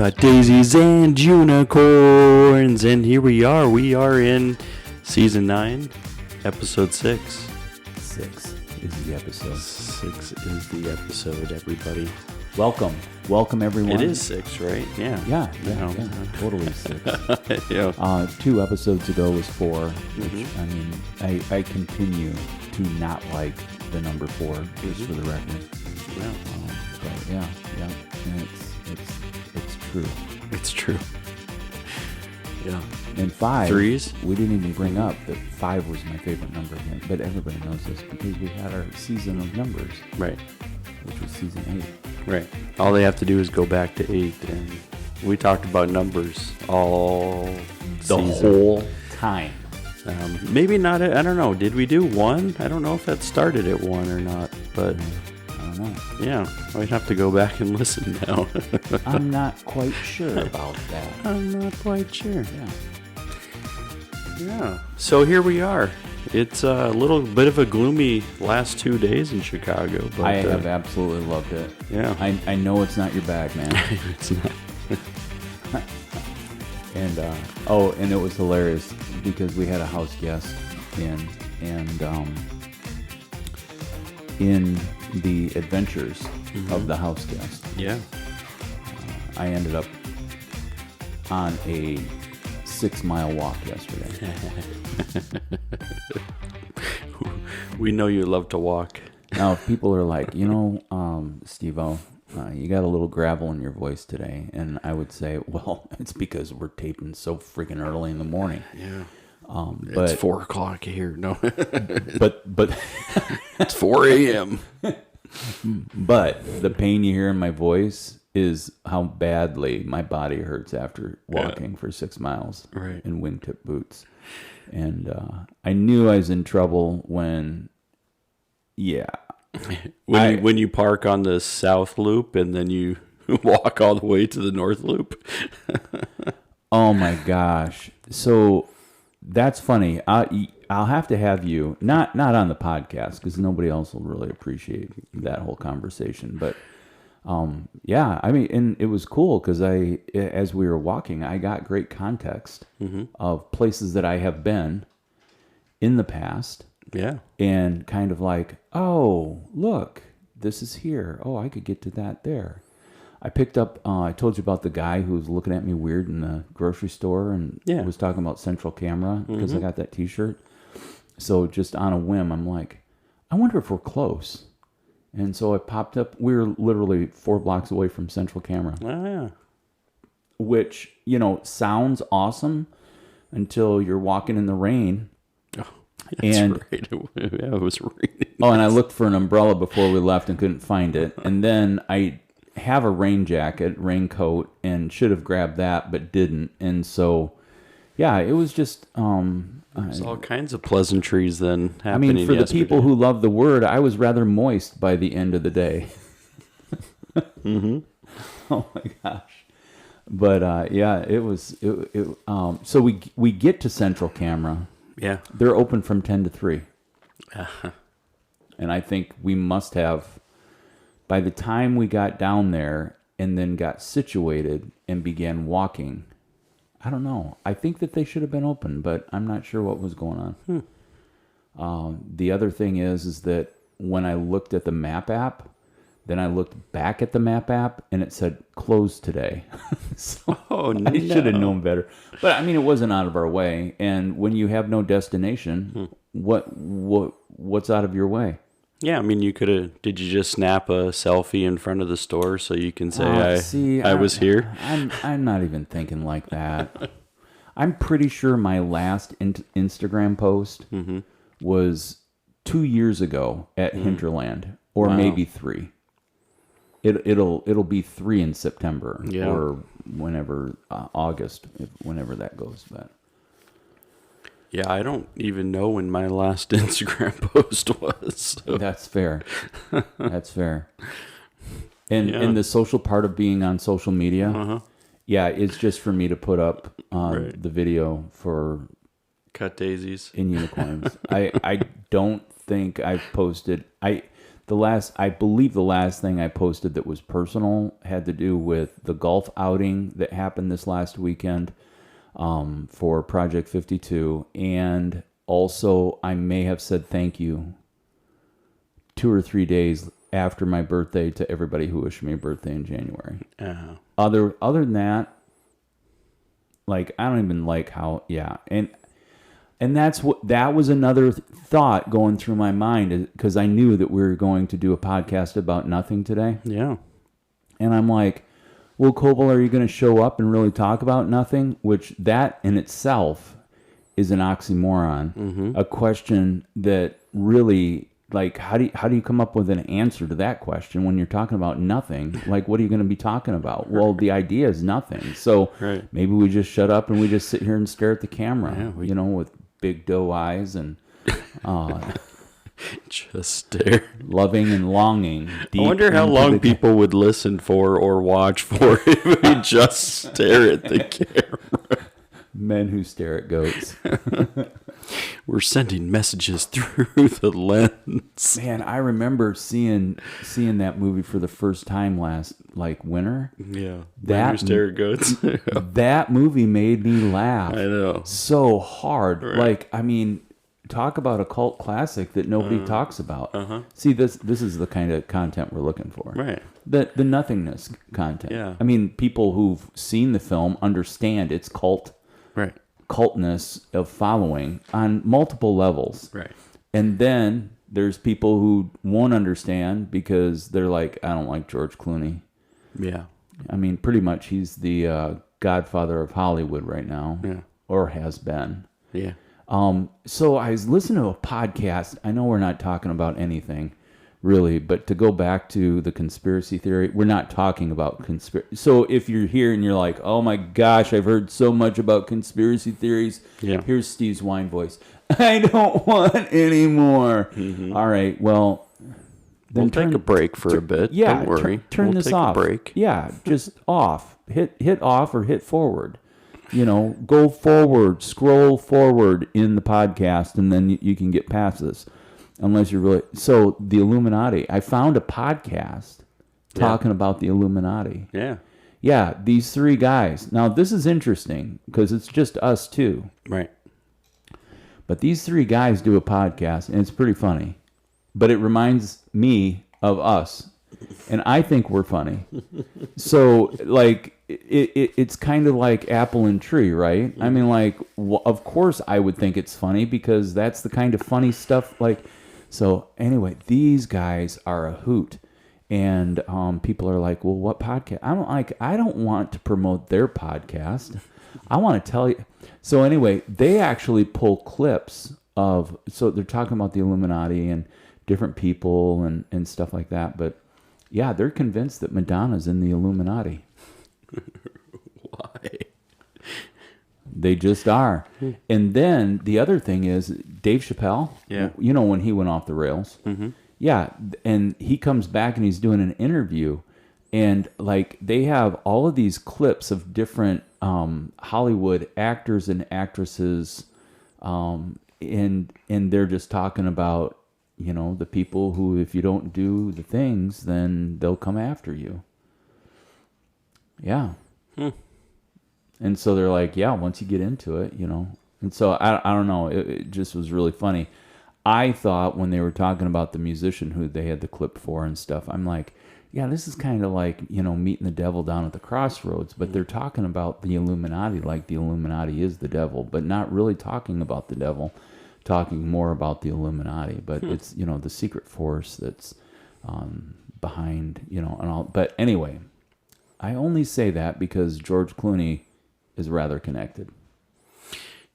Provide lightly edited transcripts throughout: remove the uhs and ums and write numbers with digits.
Got daisies and unicorns, and here we are. We are in season 9, episode 6. 6 is the episode. 6 is the episode, everybody. Welcome everyone. It is 6, right? Yeah, totally 6. Yeah. 2 episodes ago was 4, which, I mean, I continue to not like the number 4, just for the record. Yeah. But yeah, and it's true. It's true. Yeah. And 5, Threes? we didn't even bring up that 5 was my favorite number again, but everybody knows this because we had our season of numbers. Right. Which was season 8. Right. All they have to do is go back to 8, and we talked about numbers all The season. whole time. Maybe not. I don't know. Did we do 1? I don't know if that started at 1 or not, but I don't know. yeah, I'd have to go back and listen now. I'm not quite sure about that. I'm not quite sure. Yeah. Yeah. So here we are. It's a little bit of a gloomy last 2 days in Chicago, but I have absolutely loved it. Yeah. I know it's not your bag, man. It's not. And and it was hilarious because we had a house guest in, and in the adventures of the house guest, Yeah. I ended up on a 6-mile walk yesterday. We know you love to walk. Now, if people are like, Steve-O, you got a little gravel in your voice today, and I would say, well, it's because we're taping so freaking early in the morning. Yeah. But It's 4 o'clock here. No. but It's 4 a.m. But the pain you hear in my voice is how badly my body hurts after walking for 6 miles Right. in wingtip boots. And I knew I was in trouble when When you park on the south loop and then you walk all the way to the north loop. Oh my gosh. So that's funny. I'll have to have you, not on the podcast because nobody else will really appreciate that whole conversation. But yeah, I mean, and it was cool because as we were walking, I got great context of places that I have been in the past. Yeah. And kind of like, oh, look, this is here. Oh, I could get to that there. I picked up, I told you about the guy who was looking at me weird in the grocery store and was talking about Central Camera because I got that t-shirt. So just on a whim, I'm like, I wonder if we're close. And so I popped up. We were literally 4 blocks away from Central Camera. Oh, yeah. Which, sounds awesome until you're walking in the rain. That's And right. It was raining. Oh, and I looked for an umbrella before we left and couldn't find it. And then I have a raincoat, and should have grabbed that, but didn't. And so, yeah, it was just... There's all kinds of pleasantries then happening. I mean, for the yesterday. people who love the word, I was rather moist by the end of the day. Oh, my gosh. But, yeah, it was... so we get to Central Camera. Yeah. They're open from 10 to 3. And I think we must have, by the time we got down there and then got situated and began walking, I don't know. I think that they should have been open, but I'm not sure what was going on. The other thing is that when I looked at the map app, then I looked back at the map app and it said closed today. So I should have known better. But I mean, it wasn't out of our way. And when you have no destination, what's out of your way? Yeah, I mean, you could have... Did you just snap a selfie in front of the store so you can say, I was here? I'm not even thinking like that. I'm pretty sure my last Instagram post was 2 years ago at Hinterland, or maybe 3. It'll be 3 in September or whenever August, whenever that goes. But yeah, I don't even know when my last Instagram post was. So. That's fair. That's fair. And the social part of being on social media, it's just for me to put up the video for Cut daisies in unicorns. I don't think I've posted. I believe the last thing I posted that was personal had to do with the golf outing that happened this last weekend for Project 52. And also, I may have said thank you 2 or 3 days after my birthday to everybody who wished me a birthday in January. Uh-huh. Other than that, like, I don't even like how, yeah. And that was another thought going through my mind, because I knew that we were going to do a podcast about nothing today. Yeah. And I'm like, well, Koval, are you going to show up and really talk about nothing? Which that in itself is an oxymoron. Mm-hmm. A question that really, like, how do you come up with an answer to that question when you're talking about nothing? Like, what are you going to be talking about? Well, the idea is nothing. So maybe we just shut up and we just sit here and stare at the camera, with big doe eyes and just stare, loving and longing. I wonder how long people would listen for or watch for if we just stare at the camera. Men who stare at goats. We're sending messages through the lens. Man, I remember seeing that movie for the first time last winter. Yeah, Men Who Stare at Goats. That movie made me laugh. I know, so hard. Right. Like, I mean, talk about a cult classic that nobody talks about. Uh-huh. See, this is the kind of content we're looking for. Right. The Nothingness content. Yeah. I mean, people who've seen the film understand its cult. Right. Cultness of following on multiple levels. Right. And then there's people who won't understand because they're like, I don't like George Clooney. Yeah. I mean, pretty much he's the godfather of Hollywood right now. Yeah. Or has been. Yeah. So I was listening to a podcast. I know we're not talking about anything really, but to go back to the conspiracy theory, we're not talking about conspiracy. So if you're here and you're like, oh my gosh, I've heard so much about conspiracy theories. Yeah. Here's Steve's wine voice. I don't want any more. Mm-hmm. All right. Well, then we'll take a break for a bit. Yeah. Don't worry. Turn this off. A break. Yeah. Just off. Hit off or hit forward. Go forward, scroll forward in the podcast, and then you can get past this. Unless you're really... So, the Illuminati. I found a podcast talking about the Illuminati. Yeah. Yeah, these 3 guys. Now, this is interesting because it's just us 2. Right. But these 3 guys do a podcast, and it's pretty funny. But it reminds me of us. And I think we're funny. So, like, it's kind of like apple and tree, right? I mean, like, of course I would think it's funny because that's the kind of funny stuff, like... So anyway, these guys are a hoot, and people are like, "Well, what podcast?" I don't want to promote their podcast. I want to tell you. So anyway, they actually pull clips of. So they're talking about the Illuminati and different people and stuff like that. But yeah, they're convinced that Madonna's in the Illuminati. Why? They just are. And then the other thing is Dave Chappelle, when he went off the rails. Mm-hmm. Yeah, and he comes back and he's doing an interview, and like they have all of these clips of different Hollywood actors and actresses, and they're just talking about, the people who, if you don't do the things, then they'll come after you. Yeah. And so they're like, yeah, once you get into it, And so I don't know. It just was really funny. I thought when they were talking about the musician who they had the clip for and stuff, I'm like, yeah, this is kind of like, meeting the devil down at the crossroads. But they're talking about the Illuminati like the Illuminati is the devil, but not really talking about the devil, talking more about the Illuminati. But it's, the secret force that's behind, and all. But anyway, I only say that because George Clooney is rather connected.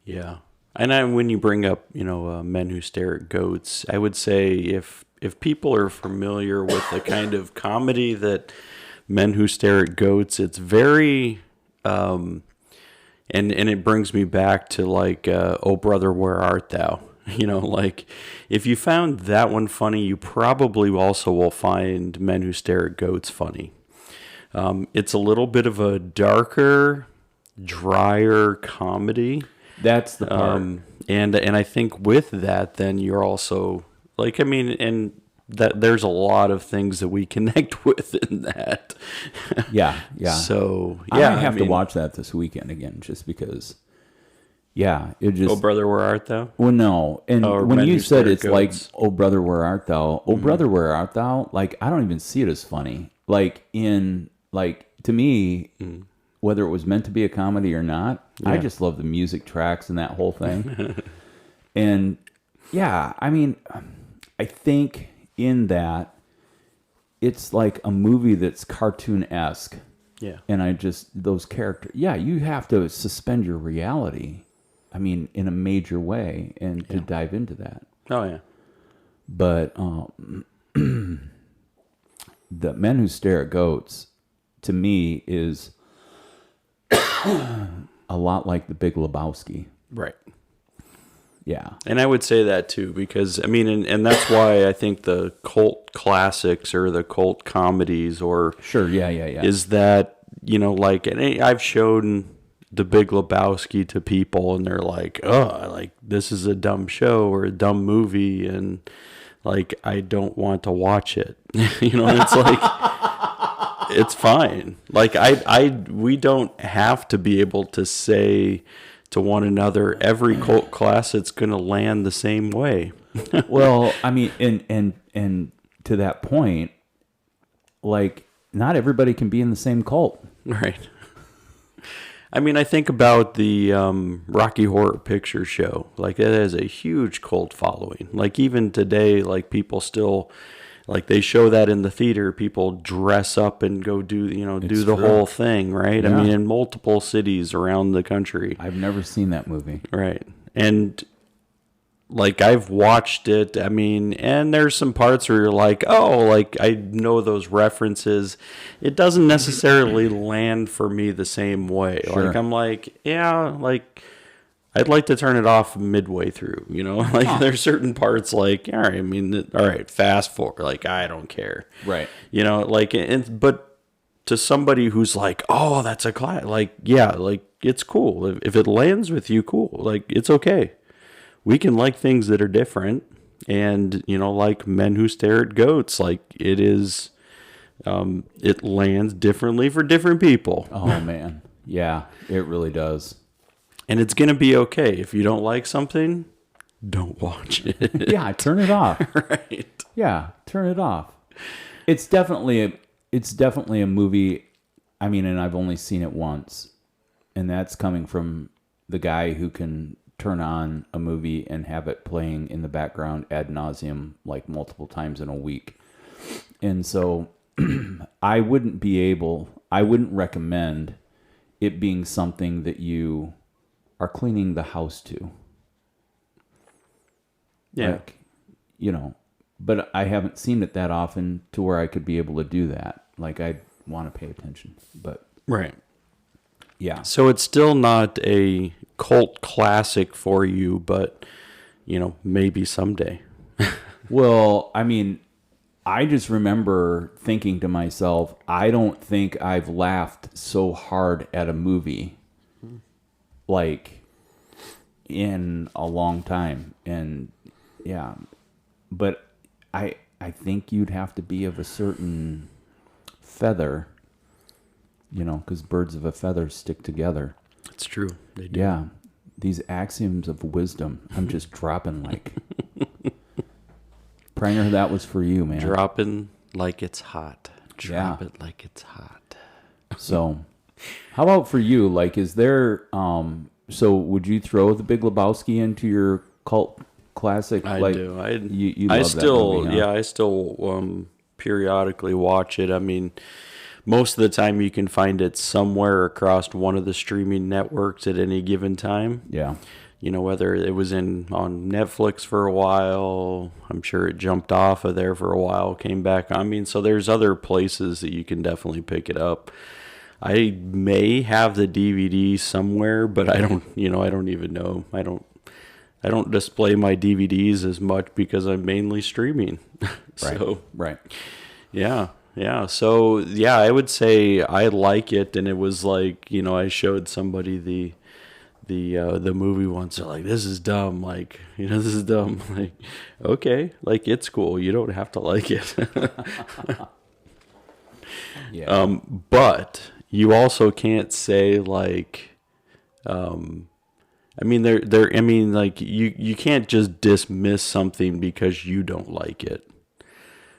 Yeah. And when you bring up, Men Who Stare at Goats, I would say if people are familiar with the kind of comedy that Men Who Stare at Goats, it's very, and it brings me back to like, Oh Brother, Where Art Thou? Like if you found that one funny, you probably also will find Men Who Stare at Goats funny. It's a little bit of a darker, drier comedy. That's the part. And I think with that, then you're also like, and that there's a lot of things that we connect with in that. Yeah. So I might have to watch that this weekend again, just because. Yeah, it just. Oh, brother, where art thou? Well, no, and Or when Men you Who said Stare at it's like, Goats. "Oh, brother, where art thou?" "Oh, brother, where art thou?" Like, I don't even see it as funny. Like to me, whether it was meant to be a comedy or not, I just love the music tracks and that whole thing. And yeah, I mean, I think in that it's like a movie that's cartoon-esque. Yeah. And those characters, you have to suspend your reality. I mean, in a major way, and to dive into that. Oh, yeah. But the Men Who Stare at Goats, to me, is a lot like The Big Lebowski. Right. Yeah. And I would say that too, because I mean, and that's why I think the cult classics or the cult comedies or Sure. Yeah. is that, like, and I've shown The Big Lebowski to people and they're like, oh, like this is a dumb show or a dumb movie. And like, I don't want to watch it. It's like, it's fine. Like we don't have to be able to say to one another, every cult classic's going to land the same way. Well, I mean, and to that point, like, not everybody can be in the same cult. Right. I mean, I think about the Rocky Horror Picture Show. Like, it has a huge cult following. Like, even today, like, people still, like, they show that in the theater. People dress up and go do the true. whole thing, right? Yeah. I mean, in multiple cities around the country. I've never seen that movie. Right. And like I've watched it, I mean, and there's some parts where you're like, oh, like I know those references. It doesn't necessarily land for me the same way. Sure. Like I'm like, yeah, like I'd like to turn it off midway through, Like there's certain parts like, all right, I mean, all right, fast forward, like I don't care. Right. Like, but to somebody who's like, oh, that's a class, like, yeah, like it's cool. If it lands with you, cool. Like it's okay. We can like things that are different, and like Men Who Stare at Goats, like it is, it lands differently for different people. Oh man, yeah, it really does. And it's gonna be okay if you don't like something, don't watch it. Yeah, turn it off. Right. Yeah, turn it off. It's definitely a movie. I mean, and I've only seen it once, and that's coming from the guy who can turn on a movie and have it playing in the background ad nauseum like multiple times in a week. And so I wouldn't recommend it being something that you are cleaning the house to. Yeah. Like, but I haven't seen it that often to where I could be able to do that. Like, I want to pay attention, but Right. yeah. So it's still not a cult classic for you, but maybe someday. Well, I mean, I just remember thinking to myself, I don't think I've laughed so hard at a movie like in a long time. And yeah, but I think you'd have to be of a certain feather, because birds of a feather stick together. It's true. They do. Yeah. These axioms of wisdom, I'm just dropping like. Pranger, that was for you, man. Dropping like it's hot. Drop it like it's hot. So, how about for you? Like, is there, so would you throw The Big Lebowski into your cult classic? I like, do. You I love still, that movie, huh? yeah, I still periodically watch it. I mean, most of the time you can find it somewhere across one of the streaming networks at any given time. Yeah. Whether it was on Netflix for a while, I'm sure it jumped off of there for a while, came back. I mean, so there's other places that you can definitely pick it up. I may have the DVD somewhere, but I don't even know. I don't display my DVDs as much because I'm mainly streaming. So, Right. yeah. Yeah. So, yeah, I would say I like it. And it was like, I showed somebody the movie ones are like, this is dumb, like, this is dumb. Like, okay, like, it's cool, you don't have to like it. Yeah. But you also can't say like, I mean, like, you can't just dismiss something because you don't like it,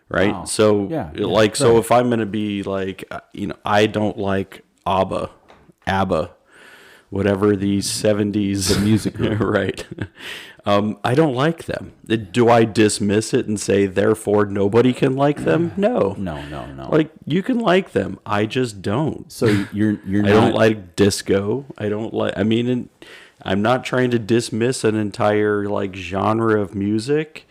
right? Wow. So, Yeah, like, so right. if I'm gonna be like, I don't like ABBA, whatever these 70s The music group. right? I don't like them. Do I dismiss it and say therefore nobody can like them? No. No. Like, you can like them. I just don't. So you're I not. don't like disco. I don't like. I mean, I'm not trying to dismiss an entire like genre of music.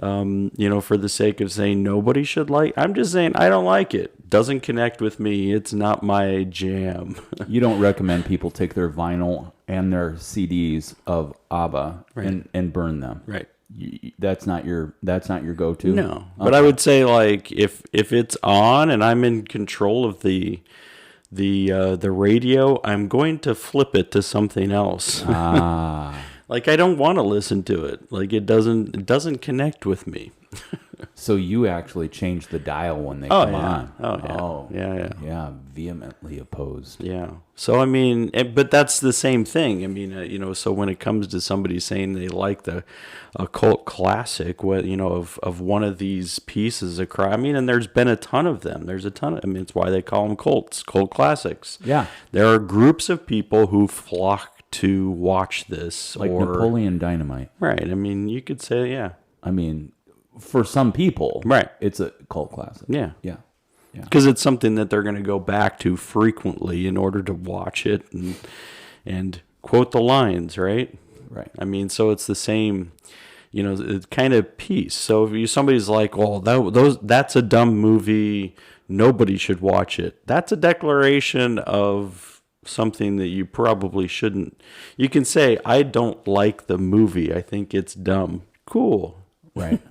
For the sake of saying nobody should like. I'm just saying I don't like it. Doesn't connect with me. It's not my jam. You don't recommend people take their vinyl and their CDs of ABBA and burn them. Right. That's not your go-to. No, but I would say like if it's on and I'm in control of the radio, I'm going to flip it to something else. Ah. Like, I don't want to listen to it. Like, it doesn't connect with me. So you actually change the dial when they Oh, come yeah. on. Oh, yeah. Yeah. Yeah, vehemently opposed. Yeah. So, I mean, but that's the same thing. I mean, so when it comes to somebody saying they like a cult classic, of one of these pieces of crime, I mean, and there's been a ton of them. There's a ton of, I mean, it's why they call them cult classics. Yeah. There are groups of people who flock to watch this. Like Napoleon Dynamite. Right. I mean, you could say, yeah. I mean, for some people, Right. it's a cult classic. Yeah. Yeah. Because it's something that they're going to go back to frequently in order to watch it and quote the lines, right? Right. I mean, so it's the same, it's kind of piece. So if somebody's like, well, that's a dumb movie, nobody should watch it. That's a declaration of something that you probably shouldn't. You can say, I don't like the movie. I think it's dumb. Cool. Right.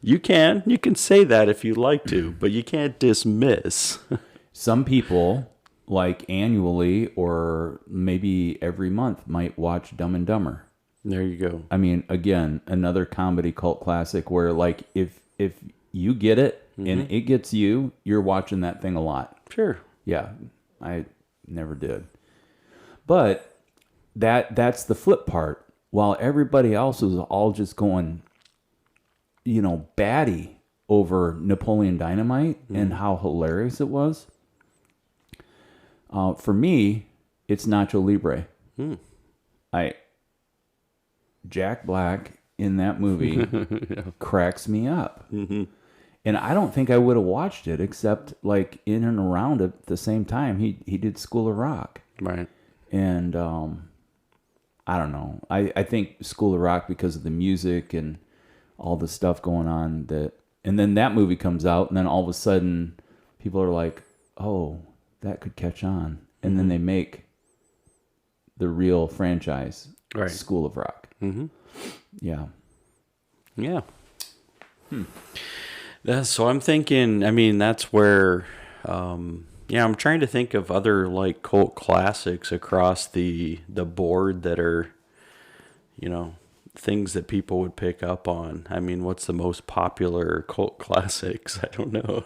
You can say that if you like to, but you can't dismiss. Some people, like annually or maybe every month, might watch Dumb and Dumber. There you go. I mean, again, another comedy cult classic where, like, if you get it and it gets you, you're watching that thing a lot. Sure. Yeah, I never did. But that's the flip part. While everybody else was all just going, batty over Napoleon Dynamite and how hilarious it was. For me, it's Nacho Libre. Jack Black in that movie cracks me up. Mm-hmm. And I don't think I would have watched it except like in and around at the same time. He did School of Rock. Right. And I don't know. I think School of Rock because of the music and all the stuff going on and then that movie comes out and then all of a sudden people are like, oh, that could catch on. And then they make the real franchise, right. School of Rock. Mm-hmm. Yeah. Yeah. So I'm thinking, I mean, that's where, I'm trying to think of other like cult classics across the board that are, things that people would pick up on. I mean, what's the most popular cult classics? I don't know.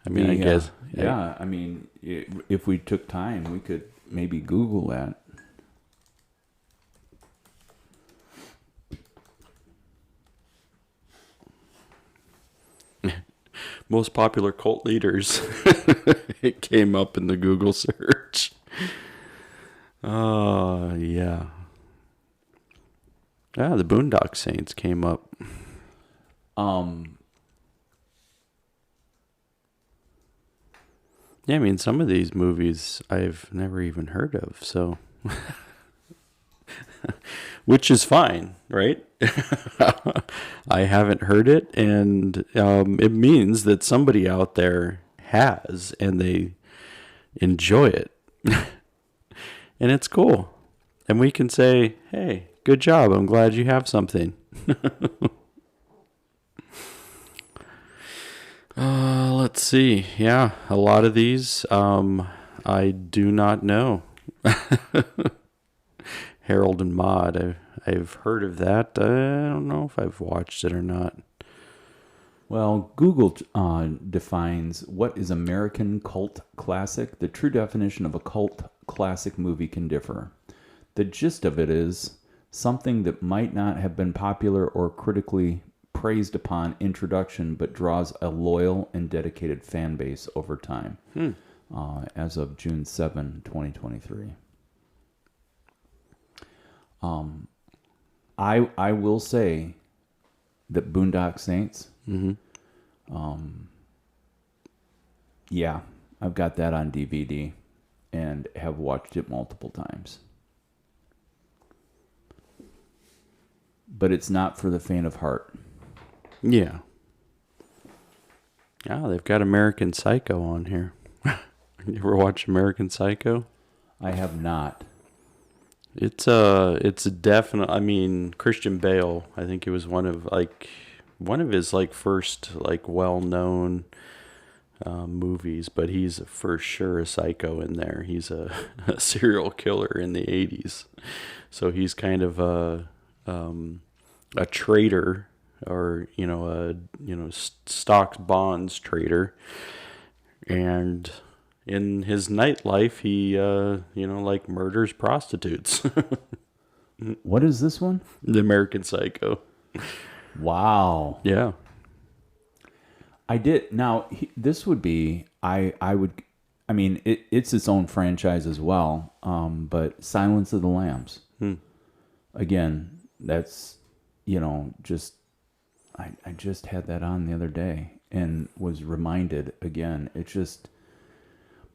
I mean, I guess. Yeah, I mean, if we took time, we could maybe Google that. Most popular cult leaders. It came up in the Google search. Yeah. Ah, the Boondock Saints came up. Yeah, I mean, some of these movies I've never even heard of, so. Which is fine, right? I haven't heard it, and it means that somebody out there has, and they enjoy it. And it's cool. And we can say, hey, good job. I'm glad you have something. Let's see. Yeah, a lot of these I do not know. Harold and Maude. I've heard of that. I don't know if I've watched it or not. Well, Google defines what is American cult classic. The true definition of a cult classic movie can differ. The gist of it is something that might not have been popular or critically praised upon introduction, but draws a loyal and dedicated fan base over time. As of June 7, 2023. I will say that Boondock Saints. Yeah, I've got that on DVD and have watched it multiple times. But it's not for the faint of heart. Yeah. Oh, they've got American Psycho on here. You ever watch American Psycho? I have not. It's definite. I mean, Christian Bale. I think it was one of his first well-known movies, but he's for sure a psycho in there. He's a serial killer in the 80s, so he's kind of a trader, or stocks bonds trader, and in his nightlife he murders prostitutes. What is this one? The American Psycho. Wow. Yeah. I did. Now, this would be, it's its own franchise as well, but Silence of the Lambs. Again, that's, I just had that on the other day and was reminded again. It's just,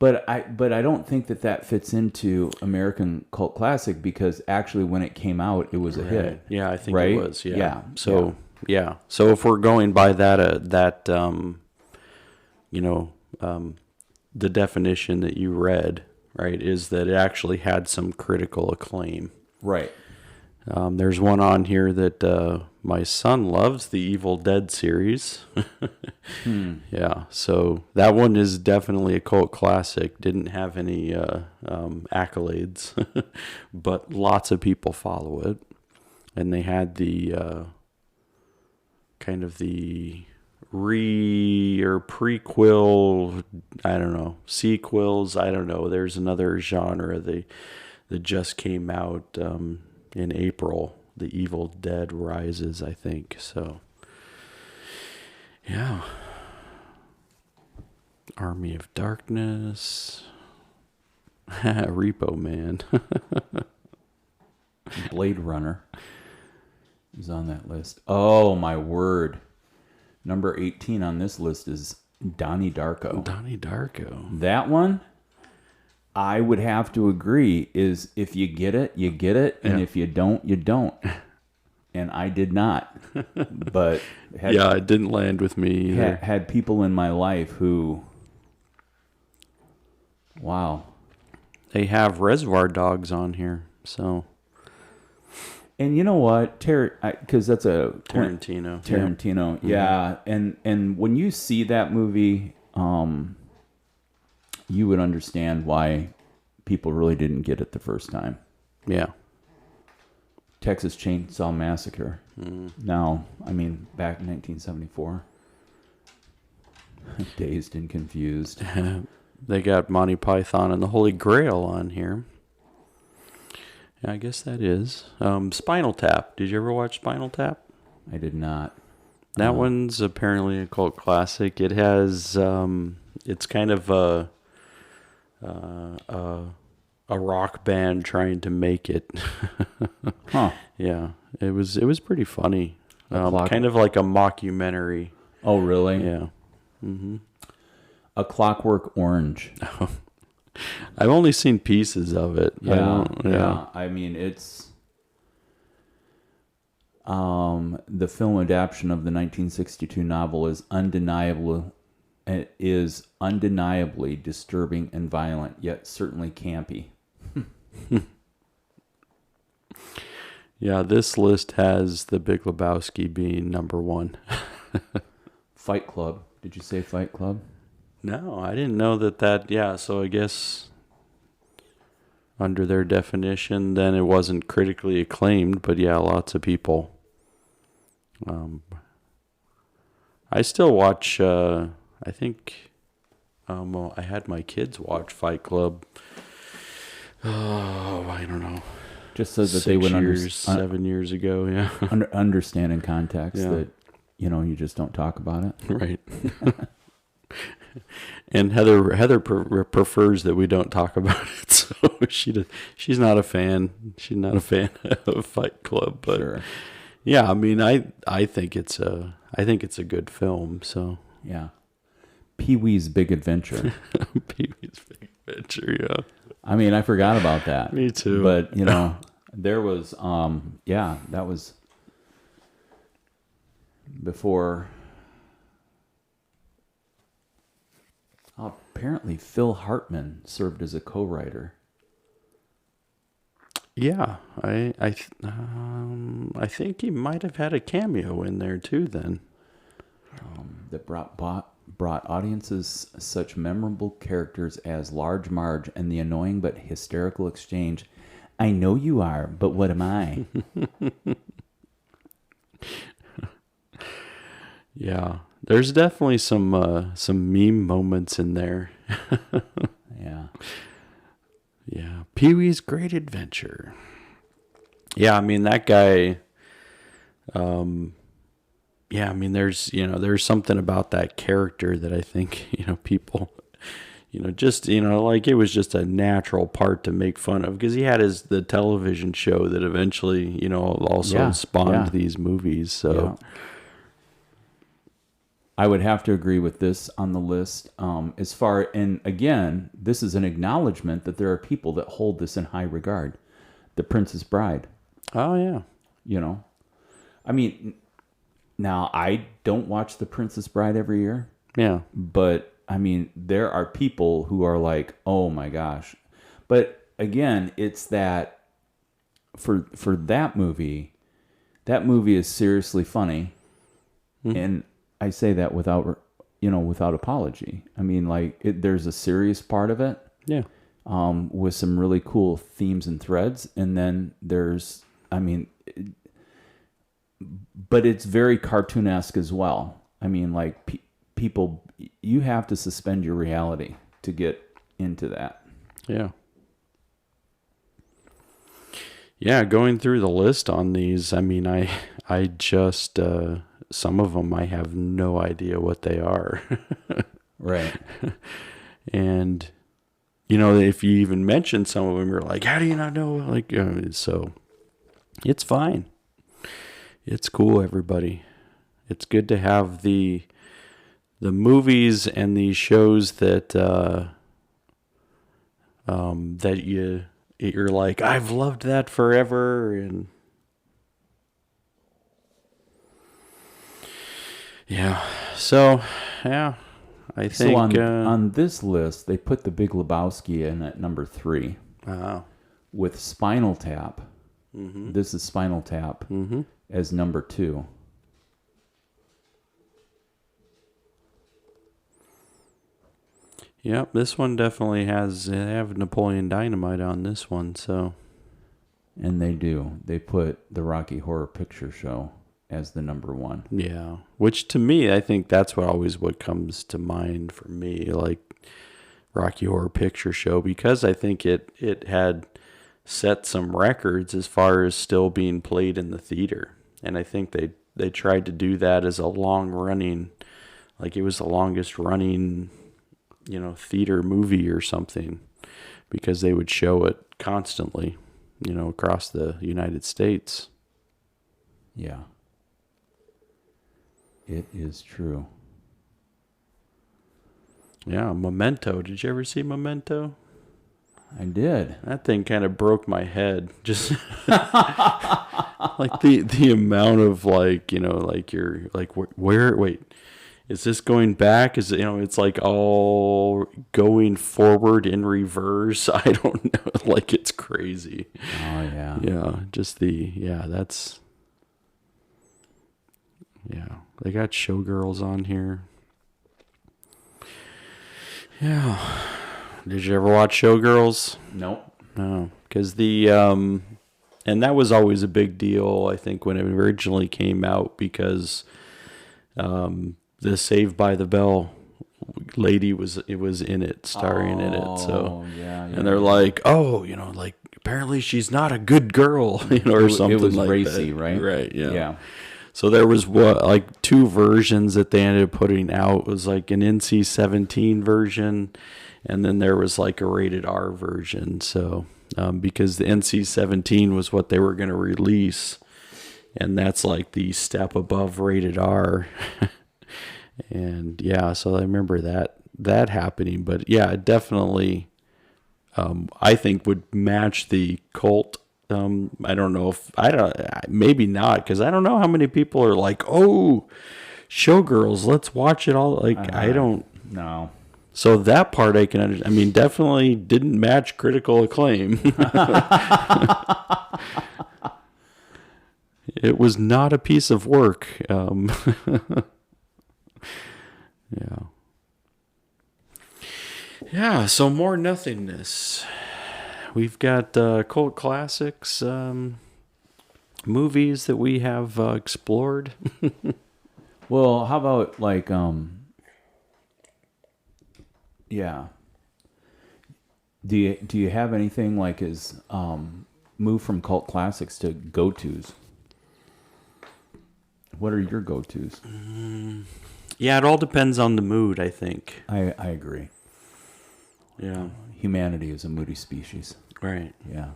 but I don't think that fits into American cult classic, because actually when it came out, it was a hit. Yeah, I think right? it was. Yeah. Yeah. So, yeah. So if we're going by that, the definition that you read, right, is that it actually had some critical acclaim. Right. There's one on here that my son loves, the Evil Dead series. Yeah, so that one is definitely a cult classic. Didn't have any accolades, but lots of people follow it. And they had the kind of the prequel, I don't know, sequels, I don't know. There's another genre that just came out in April, The Evil Dead Rises, I think. So, yeah. Army of Darkness. Repo Man. Blade Runner is on that list. Oh, my word. Number 18 on this list is Donnie Darko. Donnie Darko. That one, I would have to agree, is if you get it, you get it. And if you don't, you don't. And I did not. But it didn't land with me either. Had people in my life who, wow. They have Reservoir Dogs on here, so. And you know what, because that's a Tarantino. Tarantino, yeah. And when you see that movie, you would understand why people really didn't get it the first time. Yeah. Texas Chainsaw Massacre. Now, I mean, back in 1974. Dazed and Confused. They got Monty Python and the Holy Grail on here. I guess that is. Spinal Tap. Did you ever watch Spinal Tap? I did not. That one's apparently a cult classic. It has, it's kind of a rock band trying to make it. Huh. Yeah, it was pretty funny. Kind of like a mockumentary. Oh, really? Yeah. Mm-hmm. A Clockwork Orange. I've only seen pieces of it. Yeah. I mean, it's the film adaptation of the 1962 novel is undeniably disturbing and violent, yet certainly campy. Yeah, this list has The Big Lebowski being number one. Fight Club. Did you say Fight Club? No, I didn't know that. Yeah, so I guess under their definition. Then it wasn't critically acclaimed, but yeah, lots of people. I still watch, I think, well, I had my kids watch Fight Club. Oh, I don't know. Just so that they would 7 years ago, yeah. Understand in context Yeah. that, you just don't talk about it. Right. And Heather prefers that we don't talk about it, so she's not a fan. She's not a fan of Fight Club, but Sure. yeah, I mean, I think it's a good film. So Yeah. Pee-wee's Big Adventure. Pee-wee's Big Adventure, yeah. I mean, I forgot about that. Me too. But, there was, that was before. Apparently, Phil Hartman served as a co-writer. Yeah, I think he might have had a cameo in there too. Then That brought audiences such memorable characters as Large Marge and the annoying but hysterical exchange, "I know you are, but what am I?" yeah, there's definitely some meme moments in there. Yeah. Yeah, Pee-wee's Great Adventure. Yeah, I mean that guy. Yeah, I mean there's something about that character that I think people, just like it was just a natural part to make fun of, because he had the television show that eventually also spawned these movies. So. Yeah. I would have to agree with this on the list. And again, this is an acknowledgement that there are people that hold this in high regard. The Princess Bride. Oh yeah. I mean, now I don't watch The Princess Bride every year. Yeah. But I mean, there are people who are like, "Oh my gosh!" But again, it's that for that movie is seriously funny, and I say that without apology. I mean, like there's a serious part of it, Yeah. with some really cool themes and threads, and then there's, but it's very cartoonesque as well. I mean, like people, you have to suspend your reality to get into that. Yeah. Yeah, going through the list on these, I mean, I just some of them I have no idea what they are. Right. And if you even mention some of them, you're like, how do you not know? Like, so it's fine. It's cool, everybody. It's good to have the movies and these shows that that you're like, I've loved that forever. And yeah, so yeah, I think on this list they put The Big Lebowski in at number 3. Wow. With Spinal Tap. Mm-hmm. This is Spinal Tap as number 2. Yep, this one definitely they have Napoleon Dynamite on this one, so. And they do. They put the Rocky Horror Picture Show as the number 1. Yeah, which to me, I think that's what comes to mind for me, like Rocky Horror Picture Show, because I think it had set some records as far as still being played in the theater. And I think they tried to do that as a long running, like it was the longest running, theater movie or something, because they would show it constantly, across the United States. Yeah. It is true. Yeah, Memento. Did you ever see Memento? I did. That thing kind of broke my head. Just like the amount of you're like where wait, is this going back? Is it's like all going forward in reverse. I don't know. Like it's crazy. Oh yeah. Yeah, just that's yeah. They got Showgirls on here. Yeah. Did you ever watch Showgirls? Nope. Because and that was always a big deal, I think, when it originally came out, because the Saved by the Bell lady was in it, starring in it. So, and they're like, oh, like apparently she's not a good girl, or something it was like racy, that. right? Right. Yeah. Yeah. So there was like two versions that they ended up putting out. It was like an NC-17 version, and then there was like a rated R version. So because the NC-17 was what they were going to release, and that's like the step above rated R. And yeah, so I remember that happening. But yeah, it definitely, I think would match the cult. I don't know if maybe not, because I don't know how many people are like, oh, Showgirls, let's watch it all. Like I don't know. So that part I can understand. I mean, definitely didn't match critical acclaim. It was not a piece of work. Yeah. Yeah, so more Nothingness. We've got cult classics, movies that we have explored. Well, how about like yeah. Do you have anything like as move from cult classics to go-tos? What are your go-tos? Yeah, it all depends on the mood, I think. I agree. Yeah. Humanity is a moody species. Right. Yeah.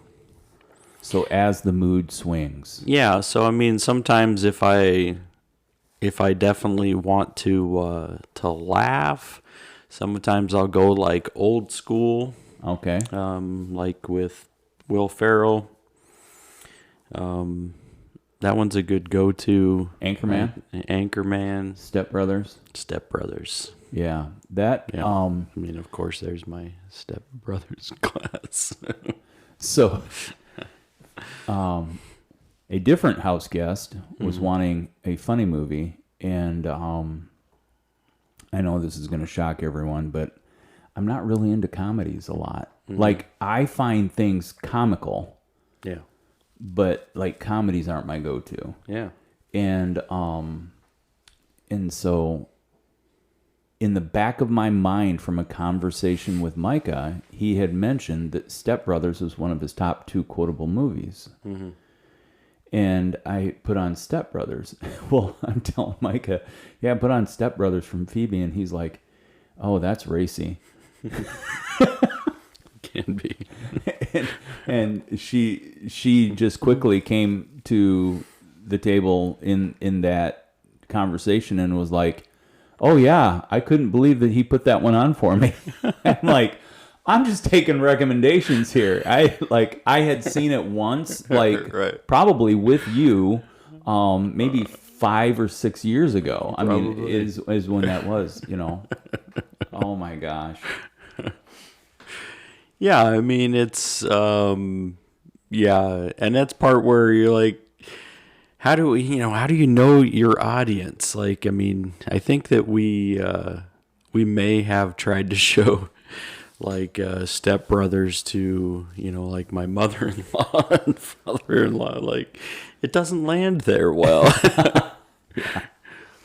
So as the mood swings. Yeah, so I mean, sometimes if I definitely want to laugh, sometimes I'll go like old school. Okay. Like with Will Ferrell. That one's a good go-to. Anchorman. Step Brothers. Yeah. That, yeah. I mean, of course, there's my Step Brothers class. So, a different house guest was wanting a funny movie, and I know this is going to shock everyone, but I'm not really into comedies a lot. Like, I find things comical. Yeah. But like comedies aren't my go-to. Yeah. And so in the back of my mind from a conversation with Micah, he had mentioned that Step Brothers was one of his top 2 quotable movies. Mm-hmm. And I put on Step Brothers. Well, I'm telling Micah, yeah, I put on Step Brothers from Phoebe, and he's like, oh, that's racy. Can be. and she just quickly came to the table in that conversation and was like, oh yeah, I couldn't believe that he put that one on for me. I'm like, I'm just taking recommendations here. I had seen it once, like right. Probably with you, maybe 5 or 6 years ago. I mean, is when that was, Oh my gosh. Yeah, I mean, it's, yeah, and that's part where you're like, how do you know your audience? Like, I mean, I think that we may have tried to show, like, Step Brothers to, like my mother-in-law and father-in-law. Like, it doesn't land there well. Yeah.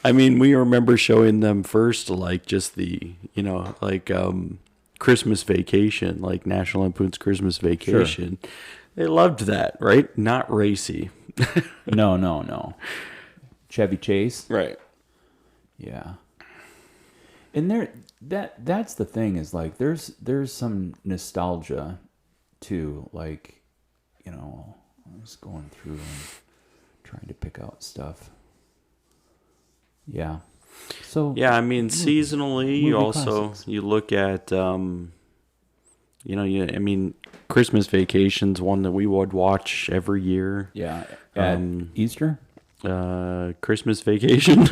I mean, we remember showing them first, like, just the, like, Christmas Vacation, like National Lampoon's Christmas Vacation. Sure. They loved that, right? Not racy. No. Chevy Chase. Right. Yeah. And that's the thing is like there's some nostalgia too. Like, I was going through and trying to pick out stuff. Yeah. So yeah, I mean, seasonally, you look at, Christmas Vacation's one that we would watch every year. Yeah, at Easter, Christmas Vacation.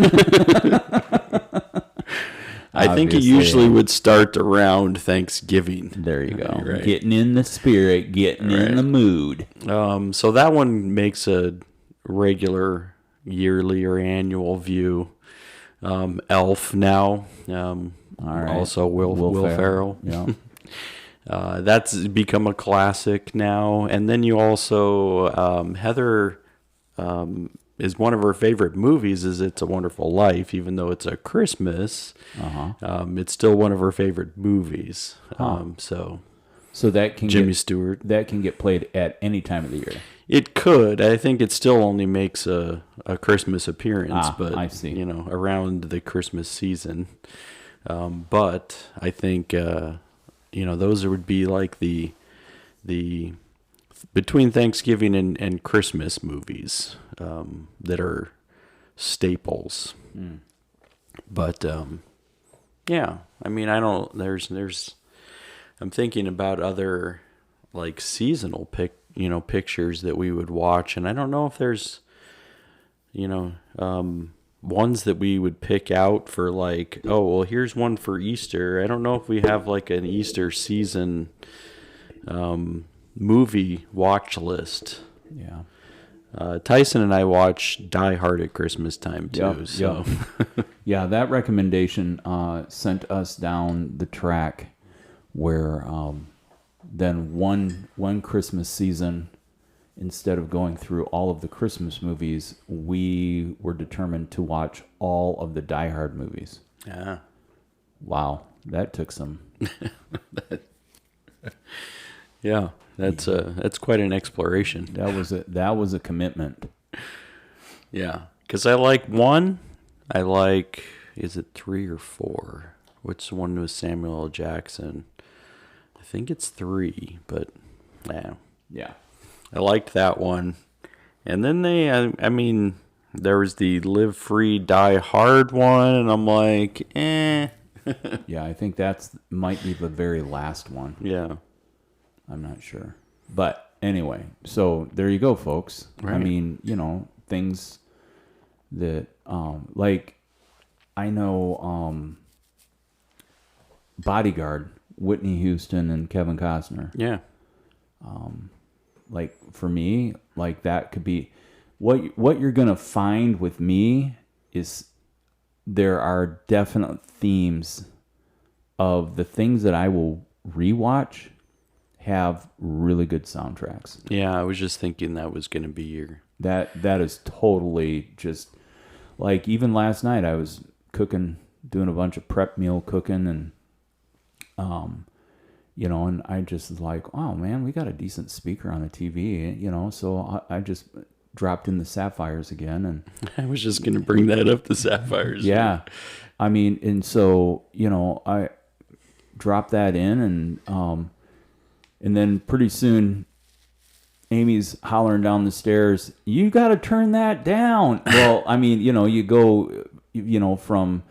I think it usually would start around Thanksgiving. There you go. Right. Getting in the spirit, getting in the mood. So that one makes a regular yearly or annual view. Elf now. All right. Also Will Ferrell. Yeah. That's become a classic now. And then you also, Heather is one of her favorite movies is It's a Wonderful Life, even though it's a Christmas. It's still one of her favorite movies. So that can Jimmy Stewart. That can get played at any time of the year. It could. I think it still only makes a Christmas appearance, but I see. Around the Christmas season. But I think those would be like the between Thanksgiving and Christmas movies that are staples. But yeah, I mean, I don't. There's. I'm thinking about other like seasonal pictures that we would watch, and I don't know if there's ones that we would pick out for like, oh well, here's one for Easter. I don't know if we have like an Easter season movie watch list. Yeah. Tyson and I watch Die Hard at Christmas time too. Yep, so yeah, that recommendation sent us down the track where then one Christmas season, instead of going through all of the Christmas movies, we were determined to watch all of the Die Hard movies. yeah. Wow, that took some. Yeah, that's quite an exploration. That was a commitment. Yeah, because I like one. I like, is it 3 or 4? Which one was Samuel L. Jackson? I think it's 3, but Yeah. I liked that one. And then I mean, there was the Live Free, Die Hard one, and I'm like, eh. Yeah, I think might be the very last one. Yeah. I'm not sure. But anyway, so there you go, folks. Right. I mean, things that, like, I know Bodyguard, Whitney Houston and Kevin Costner. Yeah. Like, for me, like, that could be, what you're going to find with me is there are definite themes of the things that I will rewatch have really good soundtracks. Yeah, I was just thinking that was going to be your... That is totally just, like, even last night I was cooking, doing a bunch of prep meal cooking, and and I just was like, oh man, we got a decent speaker on the TV, so I just dropped in the Sapphires again, and I was just going to bring that up, the Sapphires. yeah, I mean, and so I dropped that in, and then pretty soon Amy's hollering down the stairs, you got to turn that down. Well, I mean, you go, from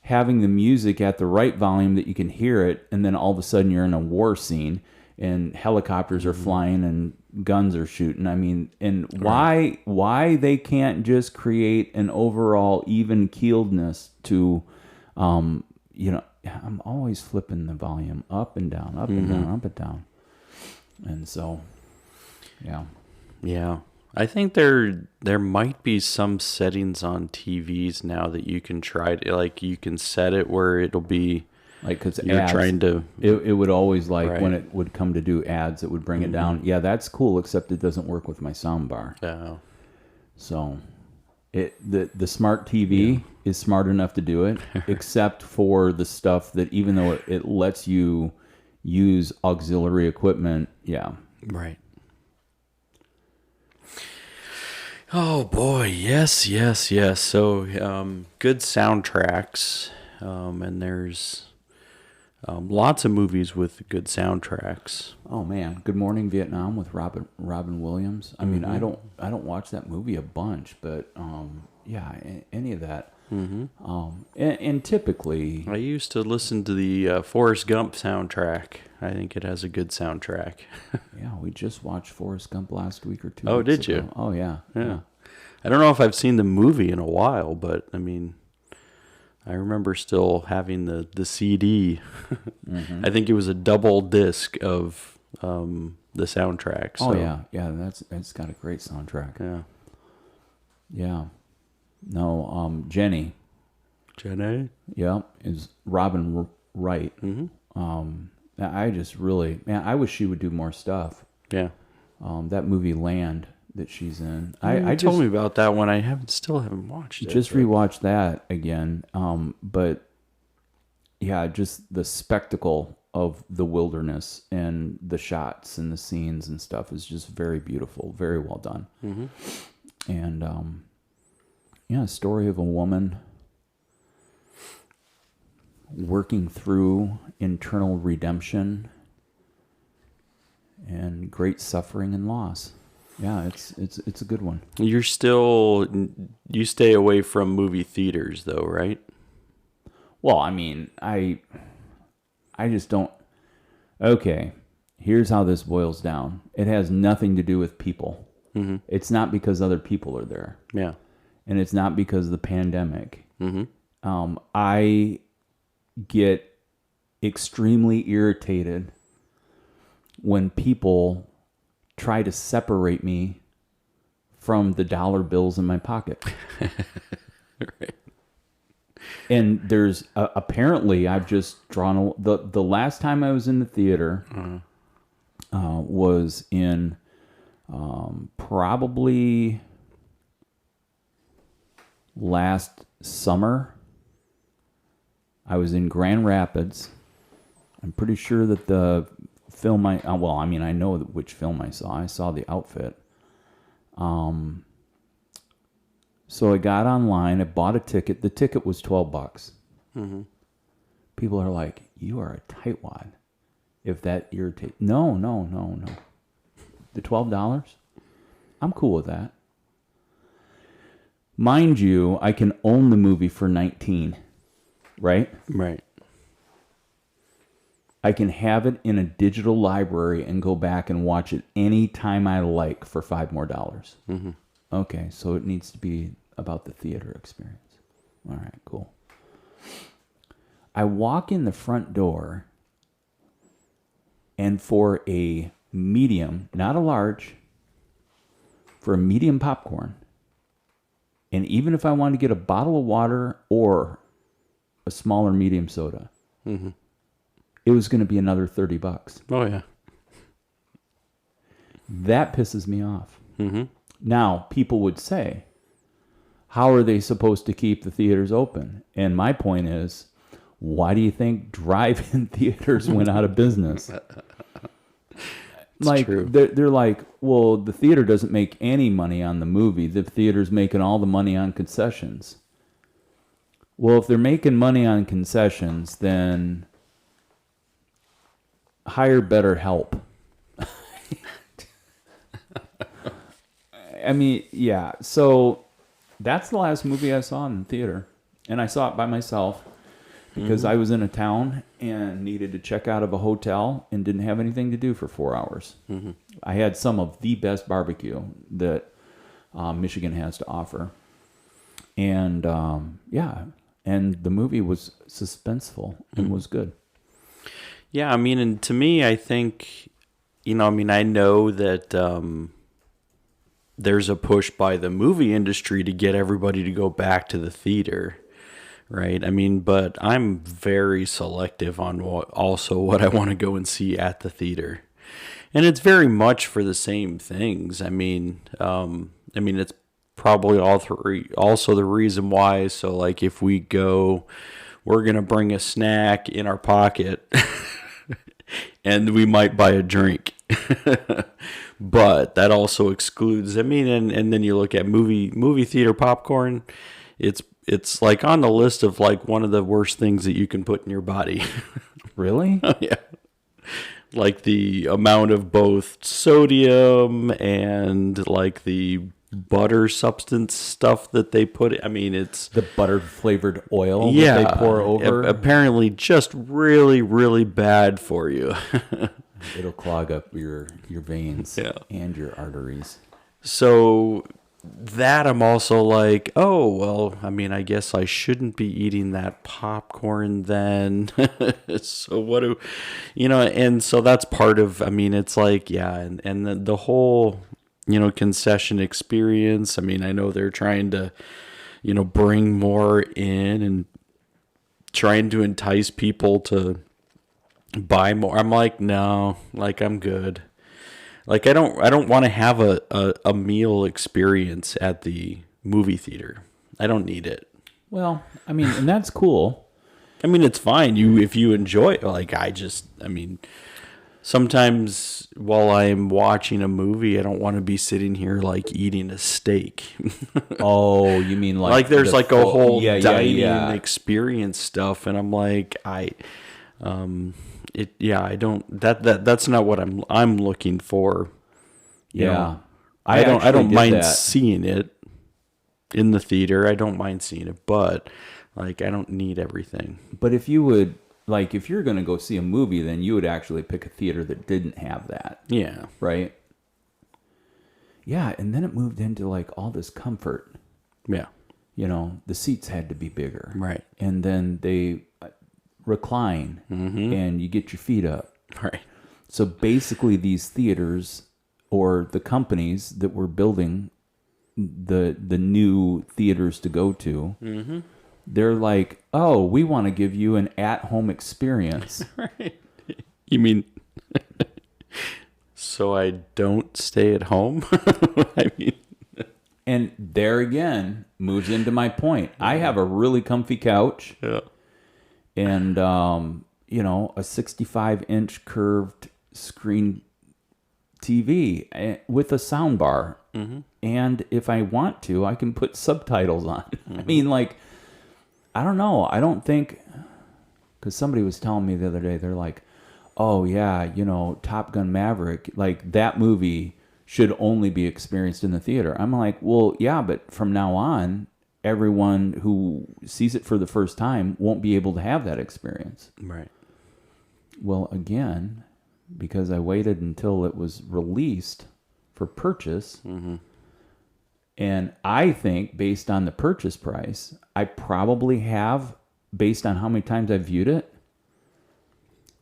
having the music at the right volume that you can hear it, and then all of a sudden you're in a war scene and helicopters are flying and guns are shooting. I mean, and why they can't just create an overall even keeledness to, I'm always flipping the volume up and down, up and down, up and down. And so, yeah. Yeah. I think there might be some settings on TVs now that you can try to, like, you can set it where it'll be like, because you're trying to... It would always, like, right. when it would come to do ads, it would bring it down. Yeah, that's cool, except it doesn't work with my sound bar. Yeah. So, the smart TV is smart enough to do it, except for the stuff that, even though it lets you use auxiliary equipment, yeah. Right. Oh boy, yes. So, good soundtracks, and there's lots of movies with good soundtracks. Oh man, Good Morning Vietnam with Robin Williams. I mean, I don't watch that movie a bunch, but yeah, any of that. And typically, I used to listen to the Forrest Gump soundtrack. I think it has a good soundtrack. Yeah, we just watched Forrest Gump last week or 2 Oh, weeks did ago. you? Oh, yeah. I don't know if I've seen the movie in a while, but I mean, I remember still having the CD. I think it was a double disc of the soundtrack. So. Oh, yeah. That's got a great soundtrack. Yeah. Yeah. No, Jenny. Jenny? Yeah, is Robin Wright. I just really, man, I wish she would do more stuff. Yeah. That movie Land that she's in. You I told just me about that one. I still haven't watched it. just rewatched that again. But yeah, just the spectacle of the wilderness and the shots and the scenes and stuff is just very beautiful, very well done. Mm-hmm. And yeah, story of a woman working through internal redemption and great suffering and loss. Yeah, it's a good one. You stay away from movie theaters though, right? Well, I mean, I just don't. Okay, here's how this boils down. It has nothing to do with people. Mm-hmm. It's not because other people are there. Yeah. And it's not because of the pandemic. Mm-hmm. I get extremely irritated when people try to separate me from the dollar bills in my pocket. Right. And there's apparently I've just drawn the last time I was in the theater was in probably last summer. I was in Grand Rapids. I'm pretty sure that the film I know which film I saw. I saw The Outfit. So I got online. I bought a ticket. The ticket was $12. Mm-hmm. People are like, "You are a tightwad." If that irritates, no. The $12, I'm cool with that. Mind you, I can own the movie for $19, right? Right. I can have it in a digital library and go back and watch it any time I like for $5 more. Mm-hmm. Okay, so it needs to be about the theater experience. All right, cool. I walk in the front door, and for a medium, not a large, for a medium popcorn, and even if I wanted to get a bottle of water or a smaller medium soda, Mm-hmm. it was going to be another $30. Oh yeah. That pisses me off. Mm-hmm. Now, people would say, how are they supposed to keep the theaters open? And my point is, why do you think drive-in theaters went out of business? Like true. They're like, well, the theater doesn't make any money on the movie. The theater's making all the money on concessions. Well, if they're making money on concessions, then hire better help. I mean, yeah. So that's the last movie I saw in the theater. And I saw it by myself because I was in a town and needed to check out of a hotel and didn't have anything to do for 4 hours. Mm-hmm. I had some of the best barbecue that Michigan has to offer. And yeah, and the movie was suspenseful and was good. Yeah, I mean, and to me, I think, I know that there's a push by the movie industry to get everybody to go back to the theater, right? I mean, but I'm very selective on what I want to go and see at the theater. And it's very much for the same things. I mean, it's probably also the reason why. So, like, if we go, we're going to bring a snack in our pocket and we might buy a drink. But that also excludes, and then you look at movie theater popcorn, it's like on the list of like one of the worst things that you can put in your body. Really? Yeah. Like the amount of both sodium and like the butter substance stuff that they put. I mean, it's the butter flavored oil that they pour over. Apparently just really, really bad for you. It'll clog up your veins and your arteries. So that I'm also like, oh, well, I mean, I guess I shouldn't be eating that popcorn then. So what and so that's part of, I mean, it's like, yeah. And the whole, concession experience. I mean, I know they're trying to, bring more in and trying to entice people to, buy more. I'm like, no, like I'm good. Like I don't want to have a meal experience at the movie theater. I don't need it. Well, I mean, and that's cool. I mean, it's fine. If you enjoy it, like I mean, sometimes while I'm watching a movie, I don't want to be sitting here like eating a steak. Oh, you mean Like there's like a whole dining yeah. experience stuff, and I'm like, I don't that's not what I'm looking for. You Yeah. know, I actually don't did mind that. seeing it in the theater. I don't mind seeing it, but like I don't need everything. But if you would, like, if you're going to go see a movie, then you would actually pick a theater that didn't have that, Yeah. right? Yeah, and then it moved into like all this comfort. Yeah. You know, the seats had to be bigger. Right. And then they recline and you get your feet up. Right. So basically, these theaters or the companies that were building the new theaters to go to, they're like, oh, we want to give you an at-home experience. Right. You mean so I don't stay at home? I mean, And there again moves into my point. I have a really comfy couch yeah. and you know, a 65-inch curved screen TV with a sound bar. And if I want to, I can put subtitles on. I mean, like, I don't know. I don't think, because somebody was telling me the other day, they're like, oh, yeah, you know, Top Gun Maverick, like that movie should only be experienced in the theater. I'm like, well, yeah, but from now on, everyone who sees it for the first time won't be able to have that experience. Right. Well, again, because I waited until it was released for purchase, and I think based on the purchase price, I probably have, based on how many times I viewed it,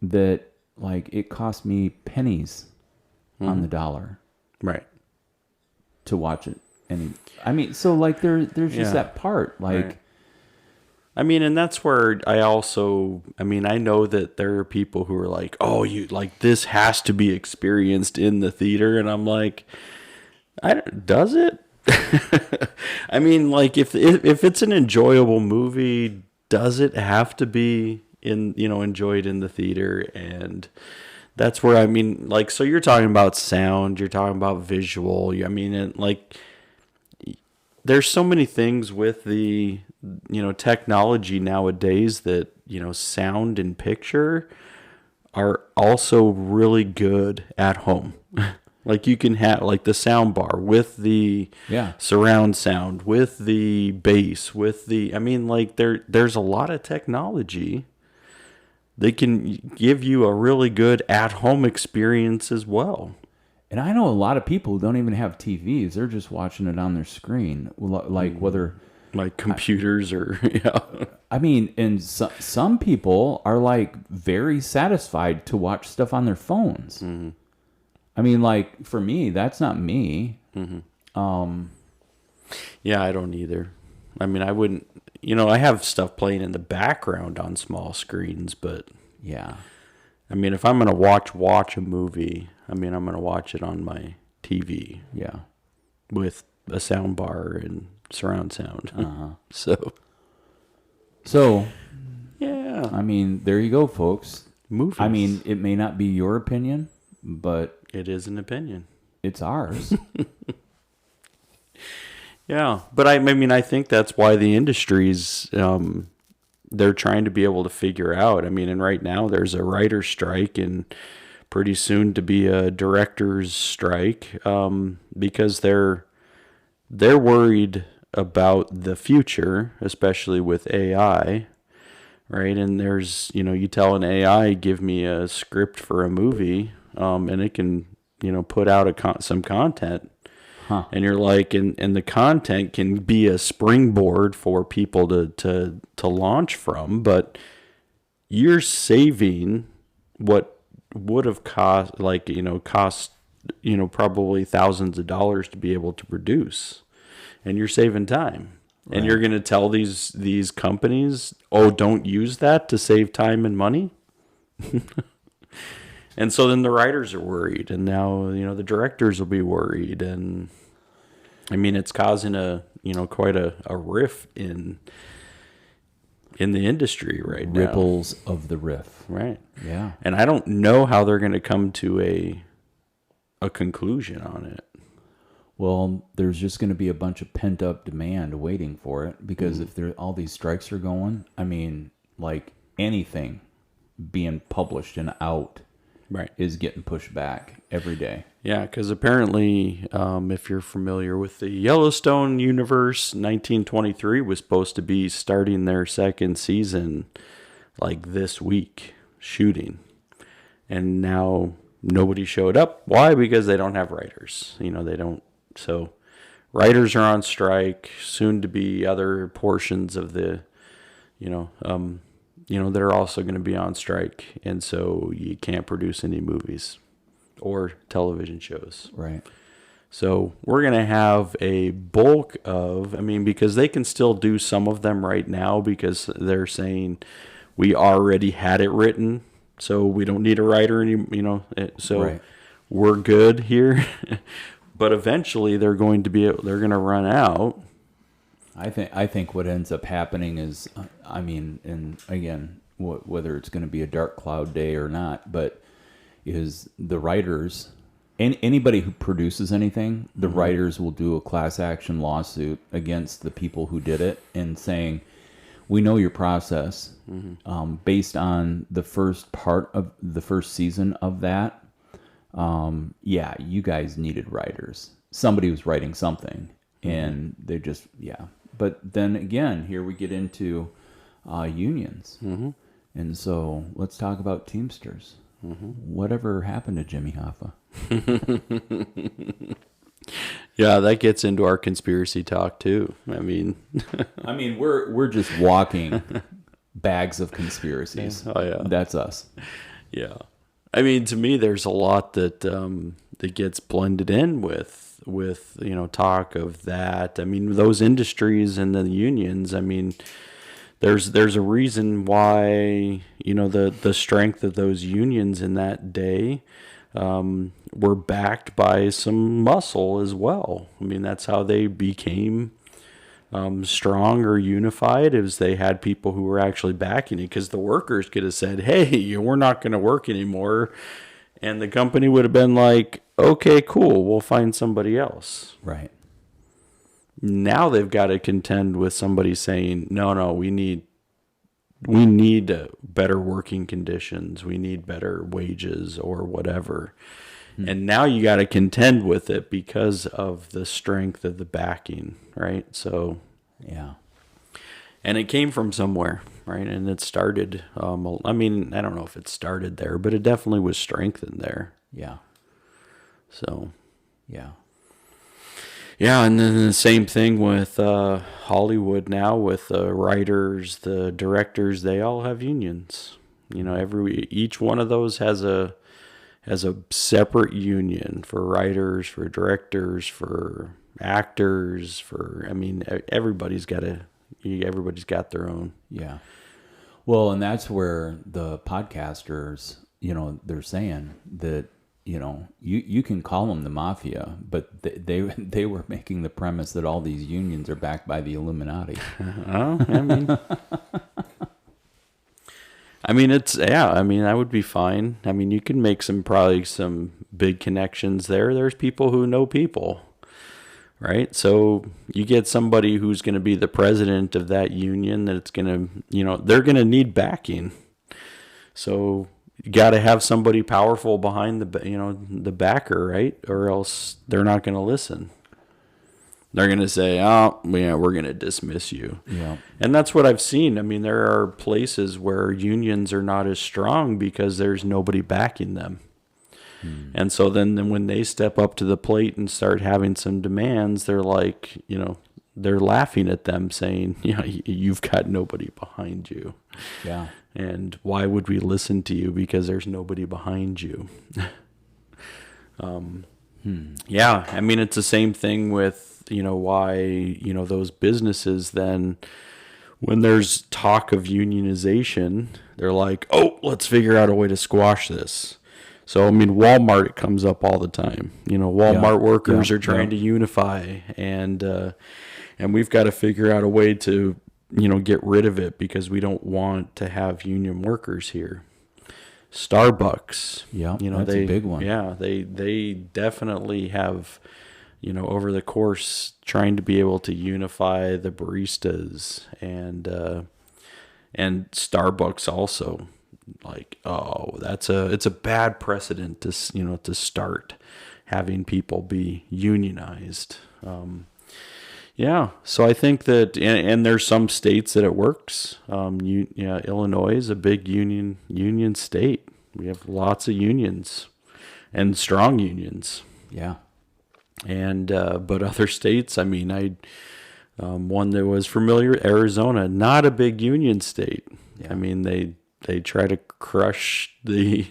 that like it cost me pennies on the dollar Right. to watch it. And I mean, so like there's just Yeah. that part, like. Right. I mean, and that's where I mean, I know that there are people who are like, oh, you like this has to be experienced in the theater. And I'm like, does it? I mean, like if it's an enjoyable movie, does it have to be enjoyed in the theater? And that's where, I mean, like, so you're talking about sound, you're talking about visual. I mean, and like, there's so many things with the technology nowadays that sound and picture are also really good at home. Like you can have like the sound bar with the surround sound, with the bass, with the I mean, like there's a lot of technology that can give you a really good at home experience as well. And I know a lot of people who don't even have TVs. They're just watching it on their screen. Like whether... Like computers or, yeah. I mean, and some people are like very satisfied to watch stuff on their phones. I mean, like for me, that's not me. Yeah, I don't either. I mean, I wouldn't, I have stuff playing in the background on small screens, but Yeah. I mean, if I'm going to watch a movie, I mean, I'm going to watch it on my TV Yeah. with a sound bar and surround sound. So, yeah, I mean, there you go, folks. movies. I mean, it may not be your opinion, but it is an opinion. it's ours. Yeah, but I mean, I think that's why the industry's they're trying to be able to figure out. I mean, and right now there's a writer's strike, and pretty soon to be a director's strike, because they're worried about the future, especially with AI, right? And there's you tell an AI, give me a script for a movie, and it can put out some content. And you're like, and the content can be a springboard for people to launch from, but you're saving what would have cost probably thousands of dollars to be able to produce, and you're saving time. Right. And you're going to tell these companies, oh, don't use that to save time and money. And so then the writers are worried, and now, the directors will be worried. And I mean, it's causing quite a riff in the industry right now. Ripples of the riff. Right. Yeah. And I don't know how they're going to come to a conclusion on it. Well, there's just going to be a bunch of pent up demand waiting for it, because if all these strikes are going, I mean, like anything being published and out Right. is getting pushed back every day. Yeah, because apparently, if you're familiar with the Yellowstone universe, 1923 was supposed to be starting their second season like this week, shooting. And now nobody showed up. Why? Because they don't have writers. They don't. So writers are on strike, soon to be other portions of the, that are also going to be on strike. And so you can't produce any movies or television shows. Right. So we're going to have a bulk of, because they can still do some of them right now, because they're saying we already had it written, so we don't need a writer anymore, so right. We're good here. But eventually they're going to run out. I think what ends up happening is, and again, whether it's going to be a dark cloud day or not, but is the writers, anybody who produces anything, the writers will do a class action lawsuit against the people who did it, and saying, we know your process, based on the first part of the first season of that. Yeah, you guys needed writers. Somebody was writing something, and they just, yeah. But then again, here we get into unions. And so let's talk about Teamsters. Whatever happened to Jimmy Hoffa? Yeah, that gets into our conspiracy talk too. We're just walking bags of conspiracies. Oh yeah, that's us. Yeah, to me, there's a lot that that gets blended in with talk of that. Those industries and the unions. There's a reason why the strength of those unions in that day were backed by some muscle as well. That's how they became strong or unified, is they had people who were actually backing it, because the workers could have said, hey, we're not going to work anymore, and the company would have been like, okay, cool, we'll find somebody else. Right. Now they've got to contend with somebody saying, no, we need better working conditions, we need better wages or whatever. And now you got to contend with it because of the strength of the backing, right? So, yeah. And it came from somewhere, right? And it started, I don't know if it started there, but it definitely was strengthened there. Yeah. So, yeah. Yeah, and then the same thing with Hollywood now, with the writers, the directors, they all have unions. Each one of those has a separate union for writers, for directors, for actors, everybody's got their own. Yeah. Well, and that's where the podcasters, they're saying that, you can call them the mafia, but they were making the premise that all these unions are backed by the Illuminati. That would be fine. You can make probably some big connections there. There's people who know people, right? So you get somebody who's going to be the president of that union, that it's going to, they're going to need backing. So you got to have somebody powerful behind the backer, right? Or else they're not going to listen. They're going to say, oh, yeah, we're going to dismiss you. Yeah. And that's what I've seen. There are places where unions are not as strong because there's nobody backing them. And so then when they step up to the plate and start having some demands, they're like, they're laughing at them, saying, you've got nobody behind you. Yeah. And why would we listen to you? Because there's nobody behind you. Yeah, it's the same thing with, why, those businesses then, when there's talk of unionization, They're like, oh, let's figure out a way to squash this. So, I mean, Walmart, it comes up all the time. Walmart workers are trying to unify, and we've got to figure out a way to, get rid of it because we don't want to have union workers here. Starbucks. Yeah, that's a big one. Yeah, they definitely have, over the course trying to be able to unify the baristas and Starbucks also. Like, oh, it's a bad precedent to start having people be unionized. Yeah, so I think that, and there's some states that it works. Illinois is a big union state. We have lots of unions and strong unions. Yeah, and but other states, I mean, one that was familiar, Arizona, not a big union state. Yeah. I mean, they try to crush the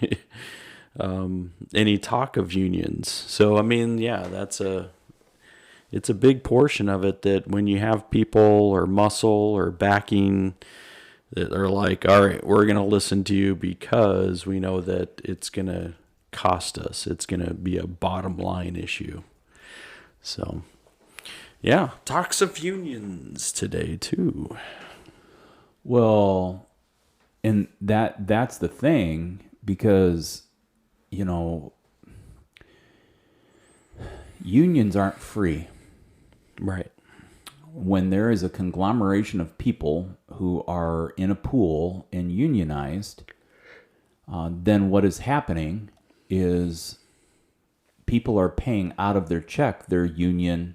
any talk of unions. So I mean, yeah, it's a big portion of it that when you have people or muscle or backing that are like, all right, we're going to listen to you because we know that it's going to cost us. It's going to be a bottom line issue. So, yeah, talks of unions today too. Well, and that's the thing, because, unions aren't free. Right. When there is a conglomeration of people who are in a pool and unionized, then what is happening is people are paying out of their check their union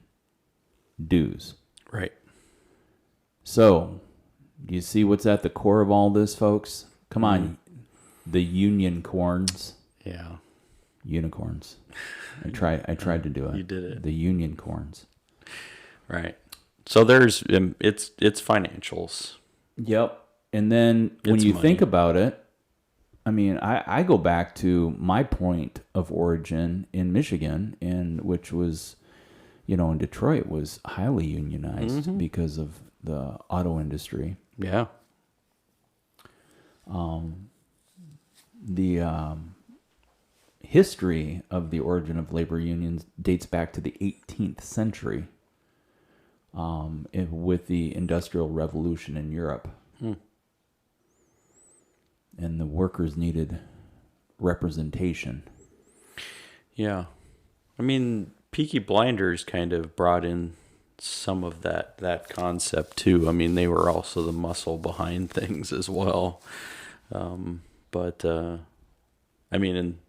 dues. Right. So, do you see what's at the core of all this, folks? Come on, the union corns. Yeah. Unicorns. I tried to do it. You did it. The union corns. Right. So there's it's financials. Yep. And then when you think about it, I mean, I go back to my point of origin in Michigan, and which was, in Detroit was highly unionized because of the auto industry. Yeah. The history of the origin of labor unions dates back to the 18th century, with the Industrial Revolution in Europe. And the workers needed representation. Yeah. I mean, Peaky Blinders kind of brought in some of that concept too. I mean, they were also the muscle behind things as well. But I mean, and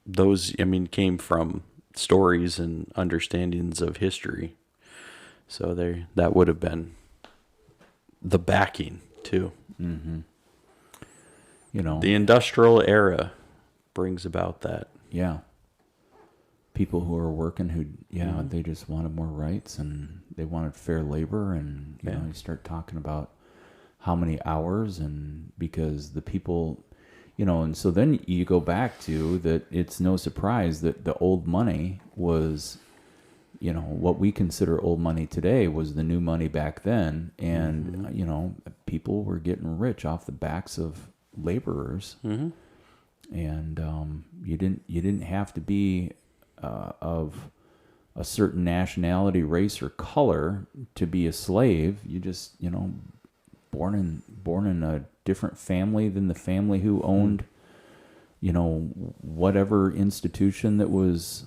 those, came from stories and understandings of history. So that would have been the backing too. Mm-hmm. The industrial era brings about that. Yeah. People who are working they just wanted more rights and they wanted fair labor, and you start talking about how many hours, and because the people, and so then you go back to that. It's no surprise that the old money was, what we consider old money today was the new money back then, and people were getting rich off the backs of laborers, and you didn't have to be of a certain nationality, race, or color to be a slave. You just born in a different family than the family who owned whatever institution that was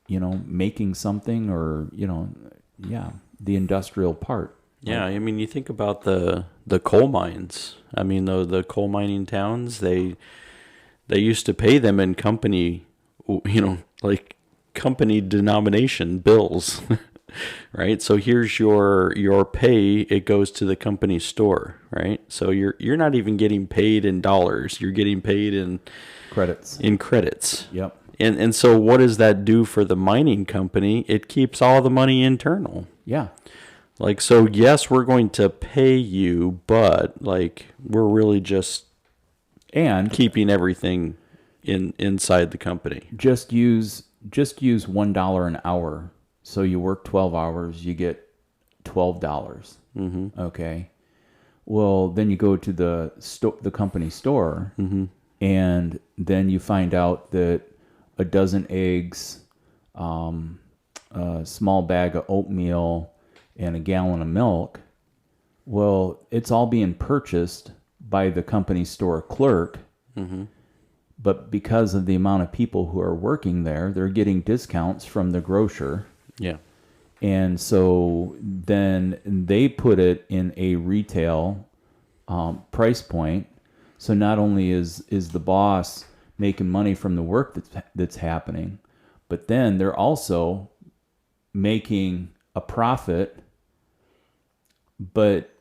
making something, or the industrial part. Yeah, I mean, you think about the coal mines. I mean, the coal mining towns, they used to pay them in company, like company denomination bills, right? So here's your pay. It goes to the company store, right? So you're not even getting paid in dollars. You're getting paid in credits. Yep. And so what does that do for the mining company? It keeps all the money internal. Yeah. Like, so yes, we're going to pay you, but like we're really just keeping everything inside the company. Just use $1 an hour. So you work 12 hours, you get $12. Mm-hmm. Okay. Well, then you go to the company store, and then you find out that a dozen eggs, a small bag of oatmeal, and a gallon of milk. Well, it's all being purchased by the company store clerk, but because of the amount of people who are working there, they're getting discounts from the grocer. Yeah. And so then they put it in a retail price point. So not only is the boss making money from the work that's happening, but then they're also making a profit. But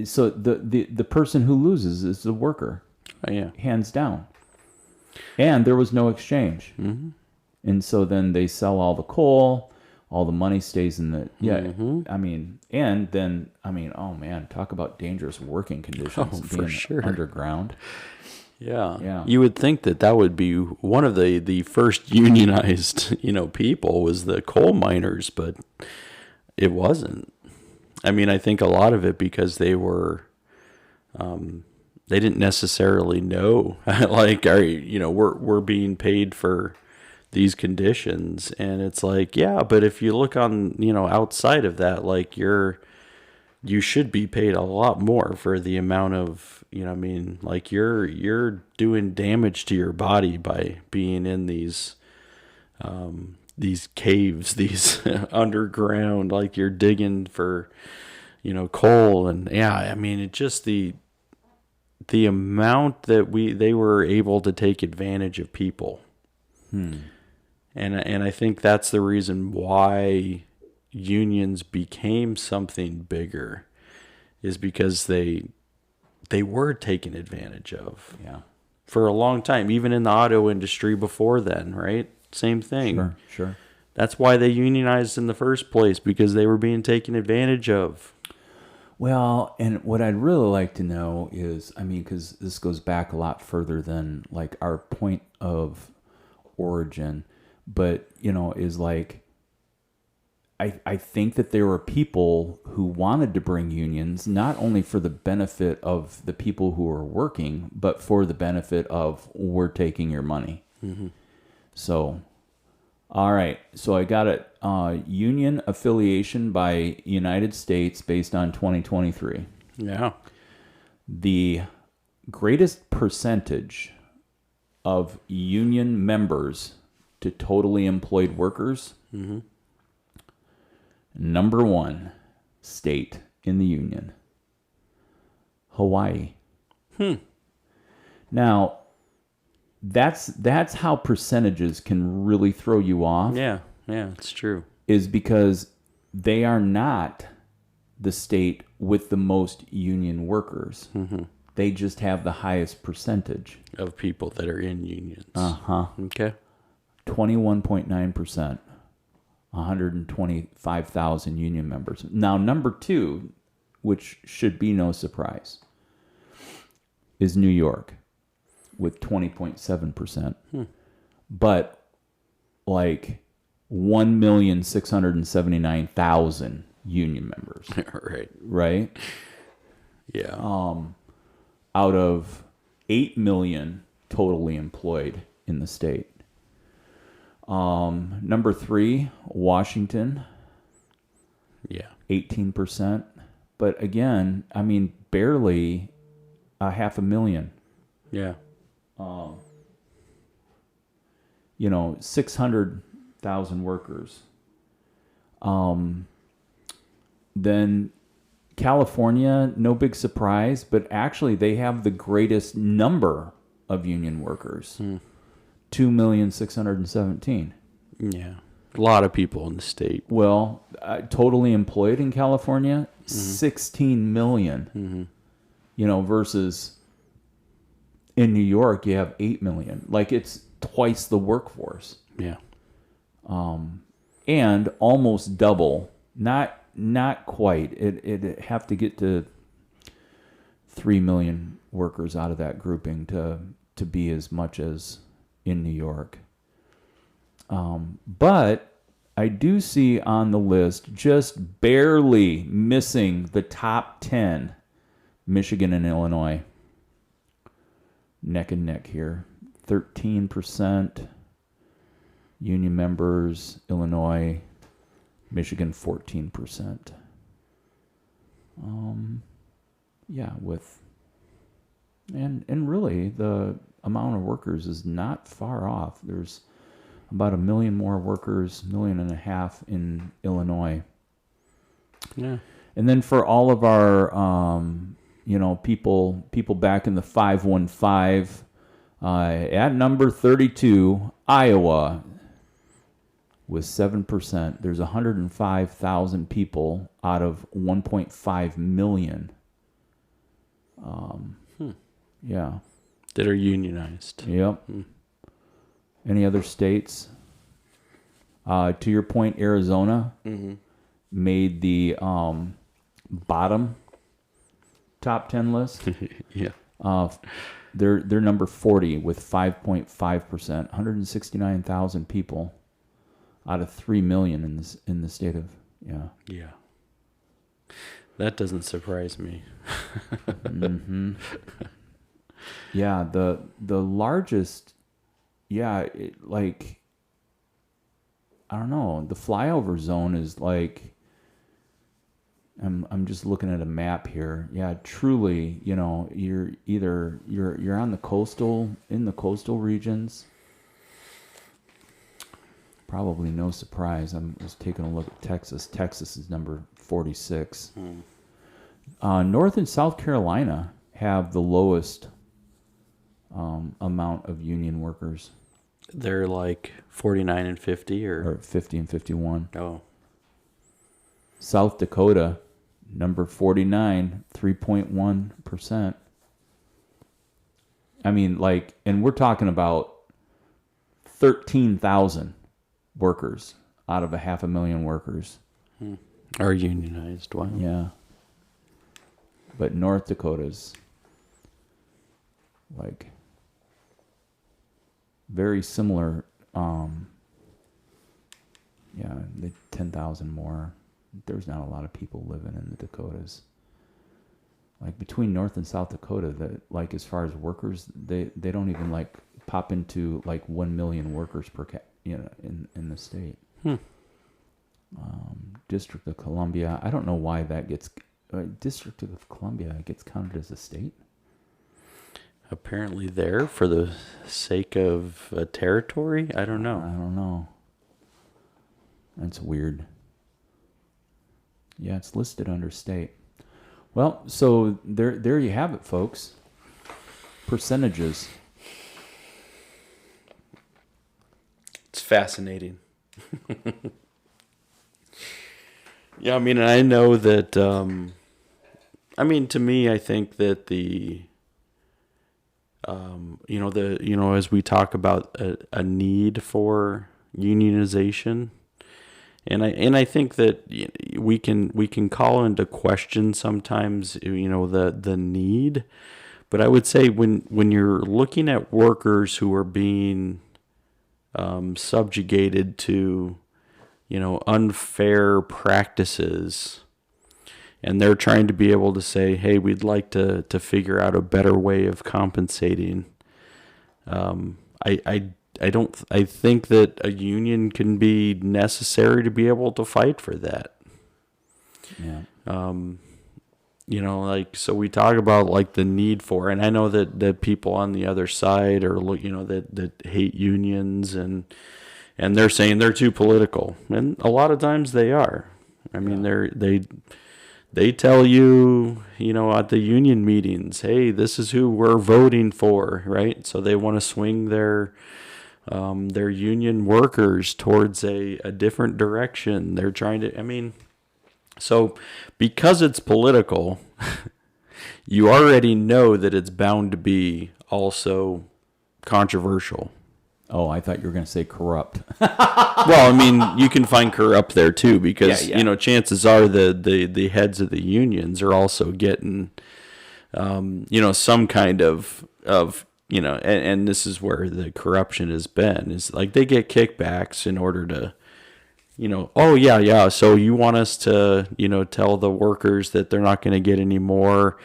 so the person who loses is the worker, Yeah. hands down. And there was no exchange. And so then they sell all the coal. All the money stays in the I mean, and then oh man, talk about dangerous working conditions being underground. Yeah. You would think that would be one of the first unionized, people was the coal miners, but it wasn't. I mean, I think a lot of it because they were, they didn't necessarily know, like, we're being paid for these conditions, and it's like, yeah, but if you look on, outside of that, like you should be paid a lot more for the amount of, like you're doing damage to your body by being in these caves, these underground, like you're digging for, coal, and it just the amount that they were able to take advantage of people. And I think that's the reason why unions became something bigger, is because they were taken advantage of. Yeah. For a long time, even in the auto industry before then, right? Same thing. Sure. That's why they unionized in the first place, because they were being taken advantage of. Well, and what I'd really like to know is, because this goes back a lot further than like our point of origin, but is like, I think that there were people who wanted to bring unions not only for the benefit of the people who are working, but for the benefit of, we're taking your money. So, all right. So I got it. Union affiliation by United States based on 2023. Yeah. The greatest percentage of union members to totally employed workers. Number one state in the union, Hawaii. Now, that's how percentages can really throw you off. Yeah, it's true. Is because they are not the state with the most union workers. They just have the highest percentage Of people that are in unions. Okay. 21.9%, 125,000 union members. Now, number two, which should be no surprise, is New York with 20.7%. But like 1,679,000 union members. Right? Yeah. Out of 8 million totally employed in the state. Number three, Washington. Yeah. 18%. But again, barely 500,000. Yeah. 600,000 workers. Then California, no big surprise, but actually they have the greatest number of union workers. 2,617,000. Yeah. A lot of people in the state. Well, totally employed in California, 16 million. Versus in New York, you have 8 million. Like, it's twice the workforce. Yeah. And almost double. Not quite. It'd have to get to 3 million workers out of that grouping to be as much as in New York. But I do see on the list, just barely missing the top 10, Michigan and Illinois, neck and neck here. 13% union members, Illinois, Michigan 14%. Yeah, with and really the amount of workers is not far off. There's about 1 million more workers, 1.5 million in Illinois. Yeah. And then for all of our people back in the 515, at number 32, Iowa, with 7%. There's 105,000 people out of 1.5 million. Yeah. That are unionized. Yep. Any other states? To your point, Arizona made the bottom top 10 list. Yeah. They're number 40 with 5.5%. 169,000 people out of 3 million in the state of Yeah. That doesn't surprise me. Yeah, the largest, like, I don't know, the flyover zone is like, I'm just looking at a map here. Yeah, truly, you're either you're on the coastal regions. Probably no surprise. I'm just taking a look at Texas. Texas is number 46. North and South Carolina have the lowest amount of union workers. They're like 49 and 50 or 50 and 51. Oh. South Dakota, number 49, 3.1%. I mean, like, and we're talking about 13,000 workers out of 500,000 workers. Are unionized. Wow. Yeah. But North Dakota's like very similar. They 10,000 more. There's not a lot of people living in the Dakotas. Like between North and South Dakota, that like as far as workers, they don't even like pop into like 1 million workers per in the state. District of Columbia. I don't know why that gets District of Columbia gets counted as a state. Apparently there for the sake of a territory. I don't know. That's weird. Yeah, it's listed under state. Well, so there you have it, folks. Percentages. It's fascinating. Yeah, I mean, I know that, to me, I think that as we talk about a need for unionization, and I think that we can call into question sometimes, the need, but I would say when you're looking at workers who are being subjugated to unfair practices, and they're trying to be able to say, hey, we'd like to figure out a better way of compensating. I think that a union can be necessary to be able to fight for that. Yeah. So we talk about like the need for, and I know that people on the other side are, that hate unions and they're saying they're too political, and a lot of times they are. I mean, they tell you, at the union meetings, hey, this is who we're voting for, right? So they want to swing their union workers towards a different direction. They're trying to, so because it's political, you already know that it's bound to be also controversial. Oh, I thought you were going to say corrupt. Well, you can find corrupt there too, because chances are the heads of the unions are also getting some kind of and this is where the corruption has been, is like they get kickbacks in order to so you want us to tell the workers that they're not going to get any more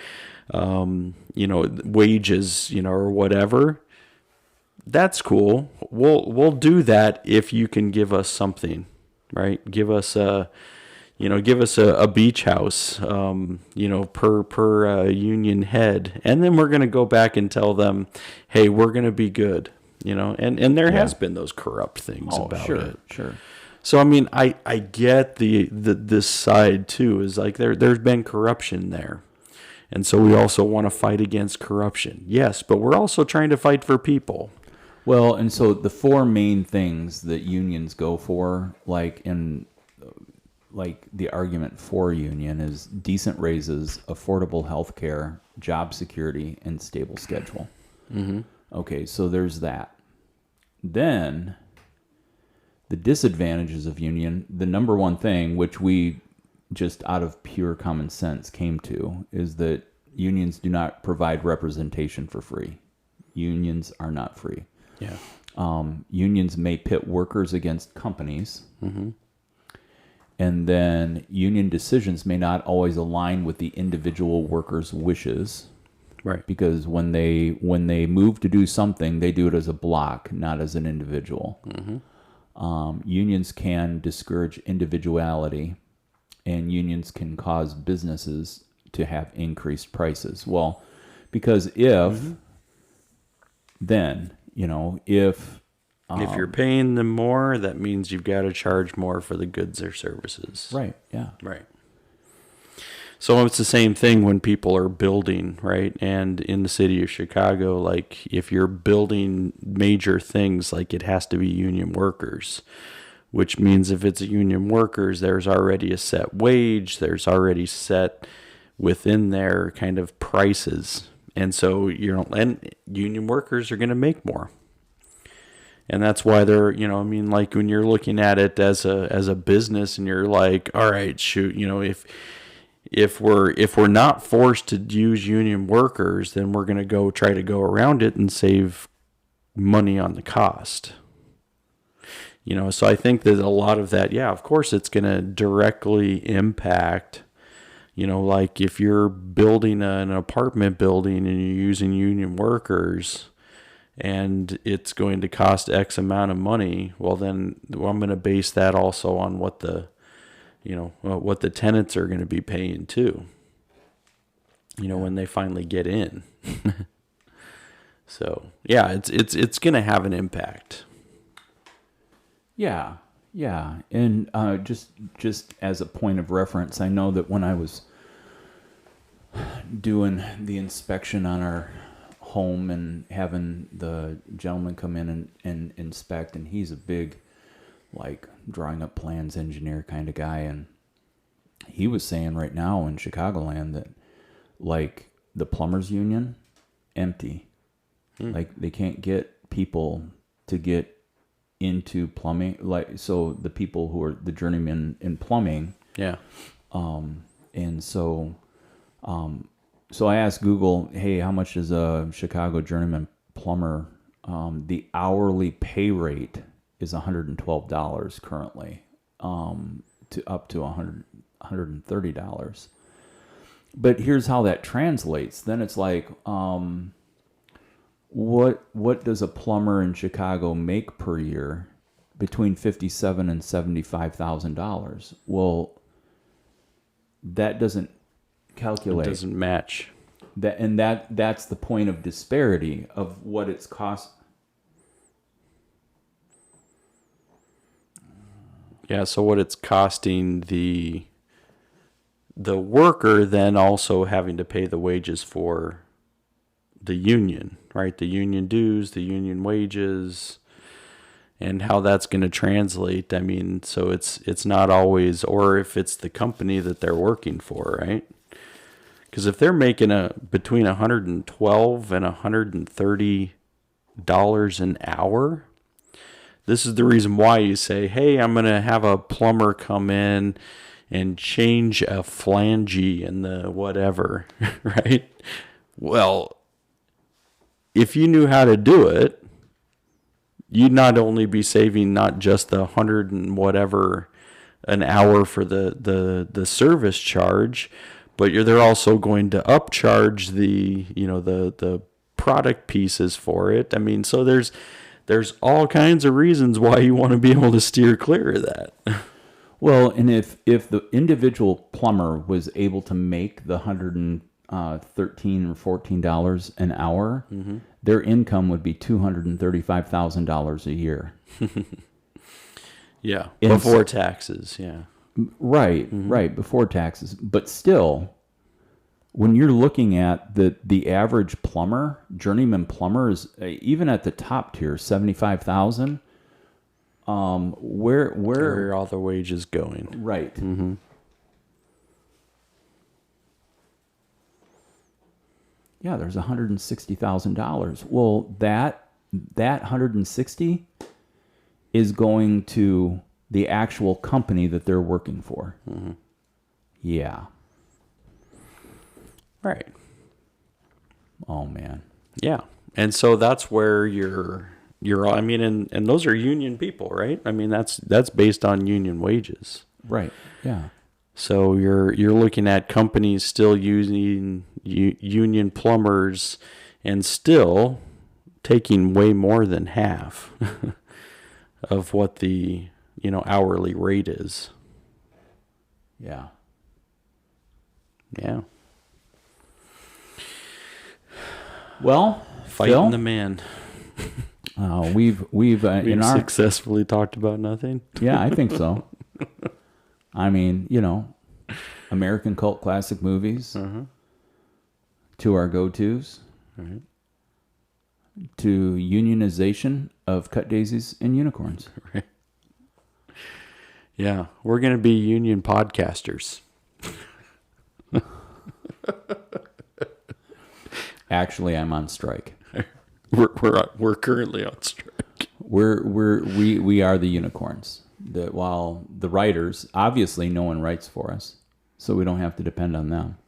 wages, or whatever. That's cool. We'll do that if you can give us something, right? Give us a beach house, per union head, and then we're going to go back and tell them, hey, we're going to be good, and there has been those corrupt things about it. Sure. So I mean, I get this side too, is like there's been corruption there. And so we also want to fight against corruption. Yes, but we're also trying to fight for people. Well, and so the four main things that unions go for, like the argument for union, is decent raises, affordable health care, job security, and stable schedule. Mm-hmm. Okay, so there's that. Then the disadvantages of union, the number one thing, which we just out of pure common sense came to, is that unions do not provide representation for free. Unions are not free. Yeah. Unions may pit workers against companies. Mm-hmm. And then union decisions may not always align with the individual worker's wishes. Right. Because when they move to do something, they do it as a block, not as an individual. Mm-hmm. Unions can discourage individuality, and unions can cause businesses to have increased prices. Well, because if you're paying them more, that means you've got to charge more for the goods or services. Right, yeah. Right. So it's the same thing when people are building, right? And in the city of Chicago, like if you're building major things, like it has to be union workers, which means if it's a union workers, there's already a set wage, there's already set within their kind of prices. And so, and union workers are going to make more. And that's why they're, like when you're looking at it as a business and you're like, all right, shoot, if we're not forced to use union workers, then we're going to try to go around it and save money on the cost. So I think that a lot of that, of course it's going to directly impact, like if you're building an apartment building and you're using union workers and it's going to cost X amount of money, well then I'm going to base that also on what the tenants are going to be paying too, when they finally get in. So it's going to have an impact. Yeah. And just as a point of reference, I know that when I was doing the inspection on our home and having the gentleman come in and inspect, and he's a big, like, drawing up plans engineer kind of guy, and he was saying right now in Chicagoland that, like, the plumbers union, empty. Like, they can't get people to get into plumbing, like, so the people who are the journeymen in plumbing. Yeah. And so I asked Google, hey, how much is a Chicago journeyman plumber? The hourly pay rate is $112 currently, to up to $130. But here's how that translates. Then it's like, what does a plumber in Chicago make per year? Between $57,000 and $75,000. Well, that doesn't calculate. It doesn't match. That's the point of disparity of what it's cost. Yeah, so what it's costing the worker, then also having to pay the wages for the union, right? The union dues, the union wages, and how that's going to translate. I mean, so it's not always, or if it's the company that they're working for, right? Because if they're making between $112 and $130 an hour, this is the reason why you say, hey, I'm going to have a plumber come in and change a flange in the whatever, right? Well, if you knew how to do it, you'd not only be saving not just the 100 and whatever an hour for the service charge, but they're also going to upcharge the the product pieces for it. I mean, so there's all kinds of reasons why you want to be able to steer clear of that. Well, and if the individual plumber was able to make the $113 or $14 an hour, their income would be $235,000 a year. Yeah, before taxes. Yeah, right, right, before taxes. But still, when you're looking at the average plumber, journeyman plumber is even at the top tier, 75,000. Where are all the wages going? Right. Mm-hmm. Yeah, there's $160,000. Well, that 160 is going to the actual company that they're working for. Mm-hmm. Yeah. Right. Oh man. Yeah, and so that's where you're. I mean, and those are union people, right? I mean, that's based on union wages. Right. Yeah. So you're looking at companies still using union plumbers and still taking way more than half of what the hourly rate is. Yeah. Yeah. Well, fighting Phil? the man. We've in our successfully talked about nothing. Yeah, I think so. I mean, American cult classic movies, to our go-tos, Right. to unionization of cut daisies and unicorns. Right. Yeah, we're going to be union podcasters. Actually, I'm on strike. We're currently on strike. We are the unicorns. While the writers, obviously, no one writes for us, so we don't have to depend on them.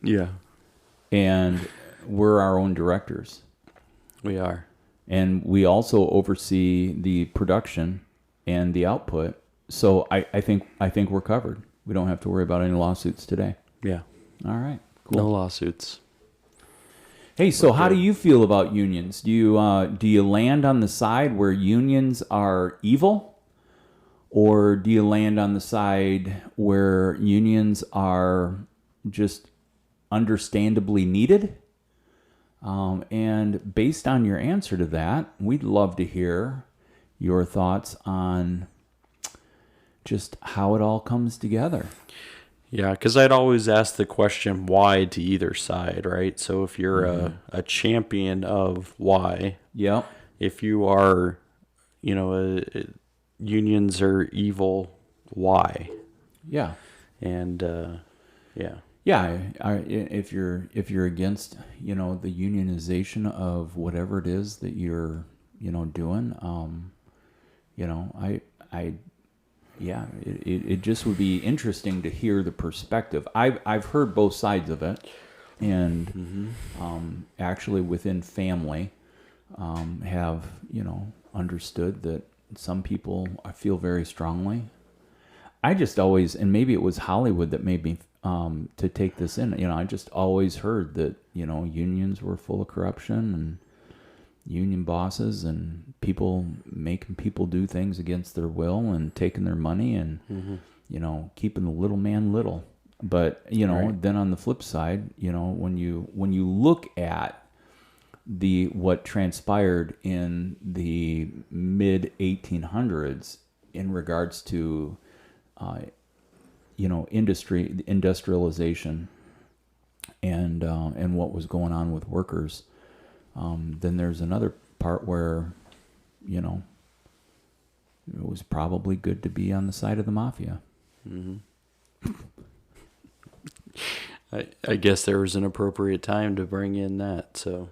Yeah, and we're our own directors. We are, and we also oversee the production and the output. So I think we're covered. We don't have to worry about any lawsuits today. Yeah. All right. Cool. No lawsuits. Hey, so how do you feel about unions? Do you land on the side where unions are evil, or do you land on the side where unions are just understandably needed? And based on your answer to that, we'd love to hear your thoughts on just how it all comes together. Yeah, because I'd always ask the question why to either side, right? So if you're a champion of why, yep. If you are, unions are evil, why? Yeah. And yeah. Yeah, if you're against, the unionization of whatever it is that you're, doing, it just would be interesting to hear the perspective. I've heard both sides of it, and actually within family, have understood that some people feel very strongly. I just always, and maybe it was Hollywood that made me to take this in. I just always heard that unions were full of corruption and union bosses and people making people do things against their will and taking their money and keeping the little man little. But right. Then on the flip side, when you look at what transpired in the mid 1800s in regards to industrialization and what was going on with workers. Then there's another part where, it was probably good to be on the side of the mafia. Mm-hmm. I guess there was an appropriate time to bring in that. So,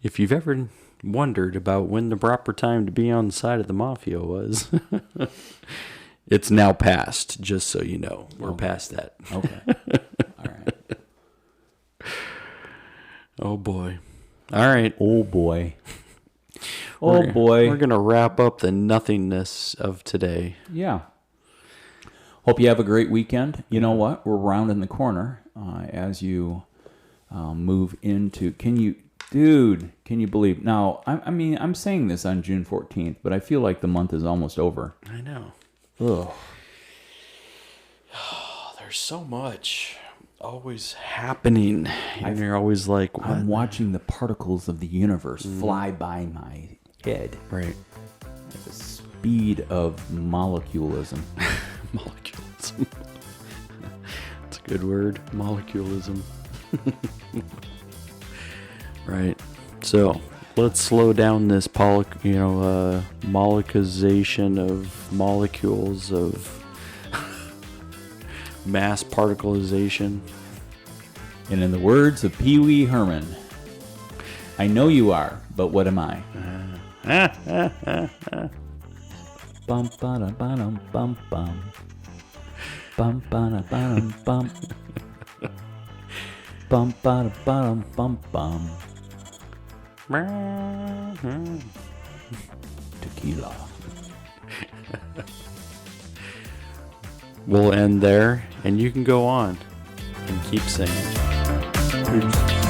if you've ever wondered about when the proper time to be on the side of the mafia was, it's now past. Just so you know, we're past that. Okay. All right. Oh boy. All right. Oh boy. Boy. We're going to wrap up the nothingness of today. Yeah. Hope you have a great weekend. You know what? We're rounding the corner as you move into. Can you believe? Now, I'm saying this on June 14th, but I feel like the month is almost over. I know. Ugh. Oh, there's so much always happening. And you're always like, what? I'm watching the particles of the universe fly by my head. Right. At the speed of moleculism. Moleculism. That's a good word. Moleculism. Right. So let's slow down this molecization of molecules of mass particleization. And in the words of Pee Wee Herman, I know you are, but what am I? Bum ba da ba dum bum bum. Bum ba da ba dum bum. Bum ba da ba dum bum bum. Tequila. We'll end there, and you can go on and keep singing. Peace.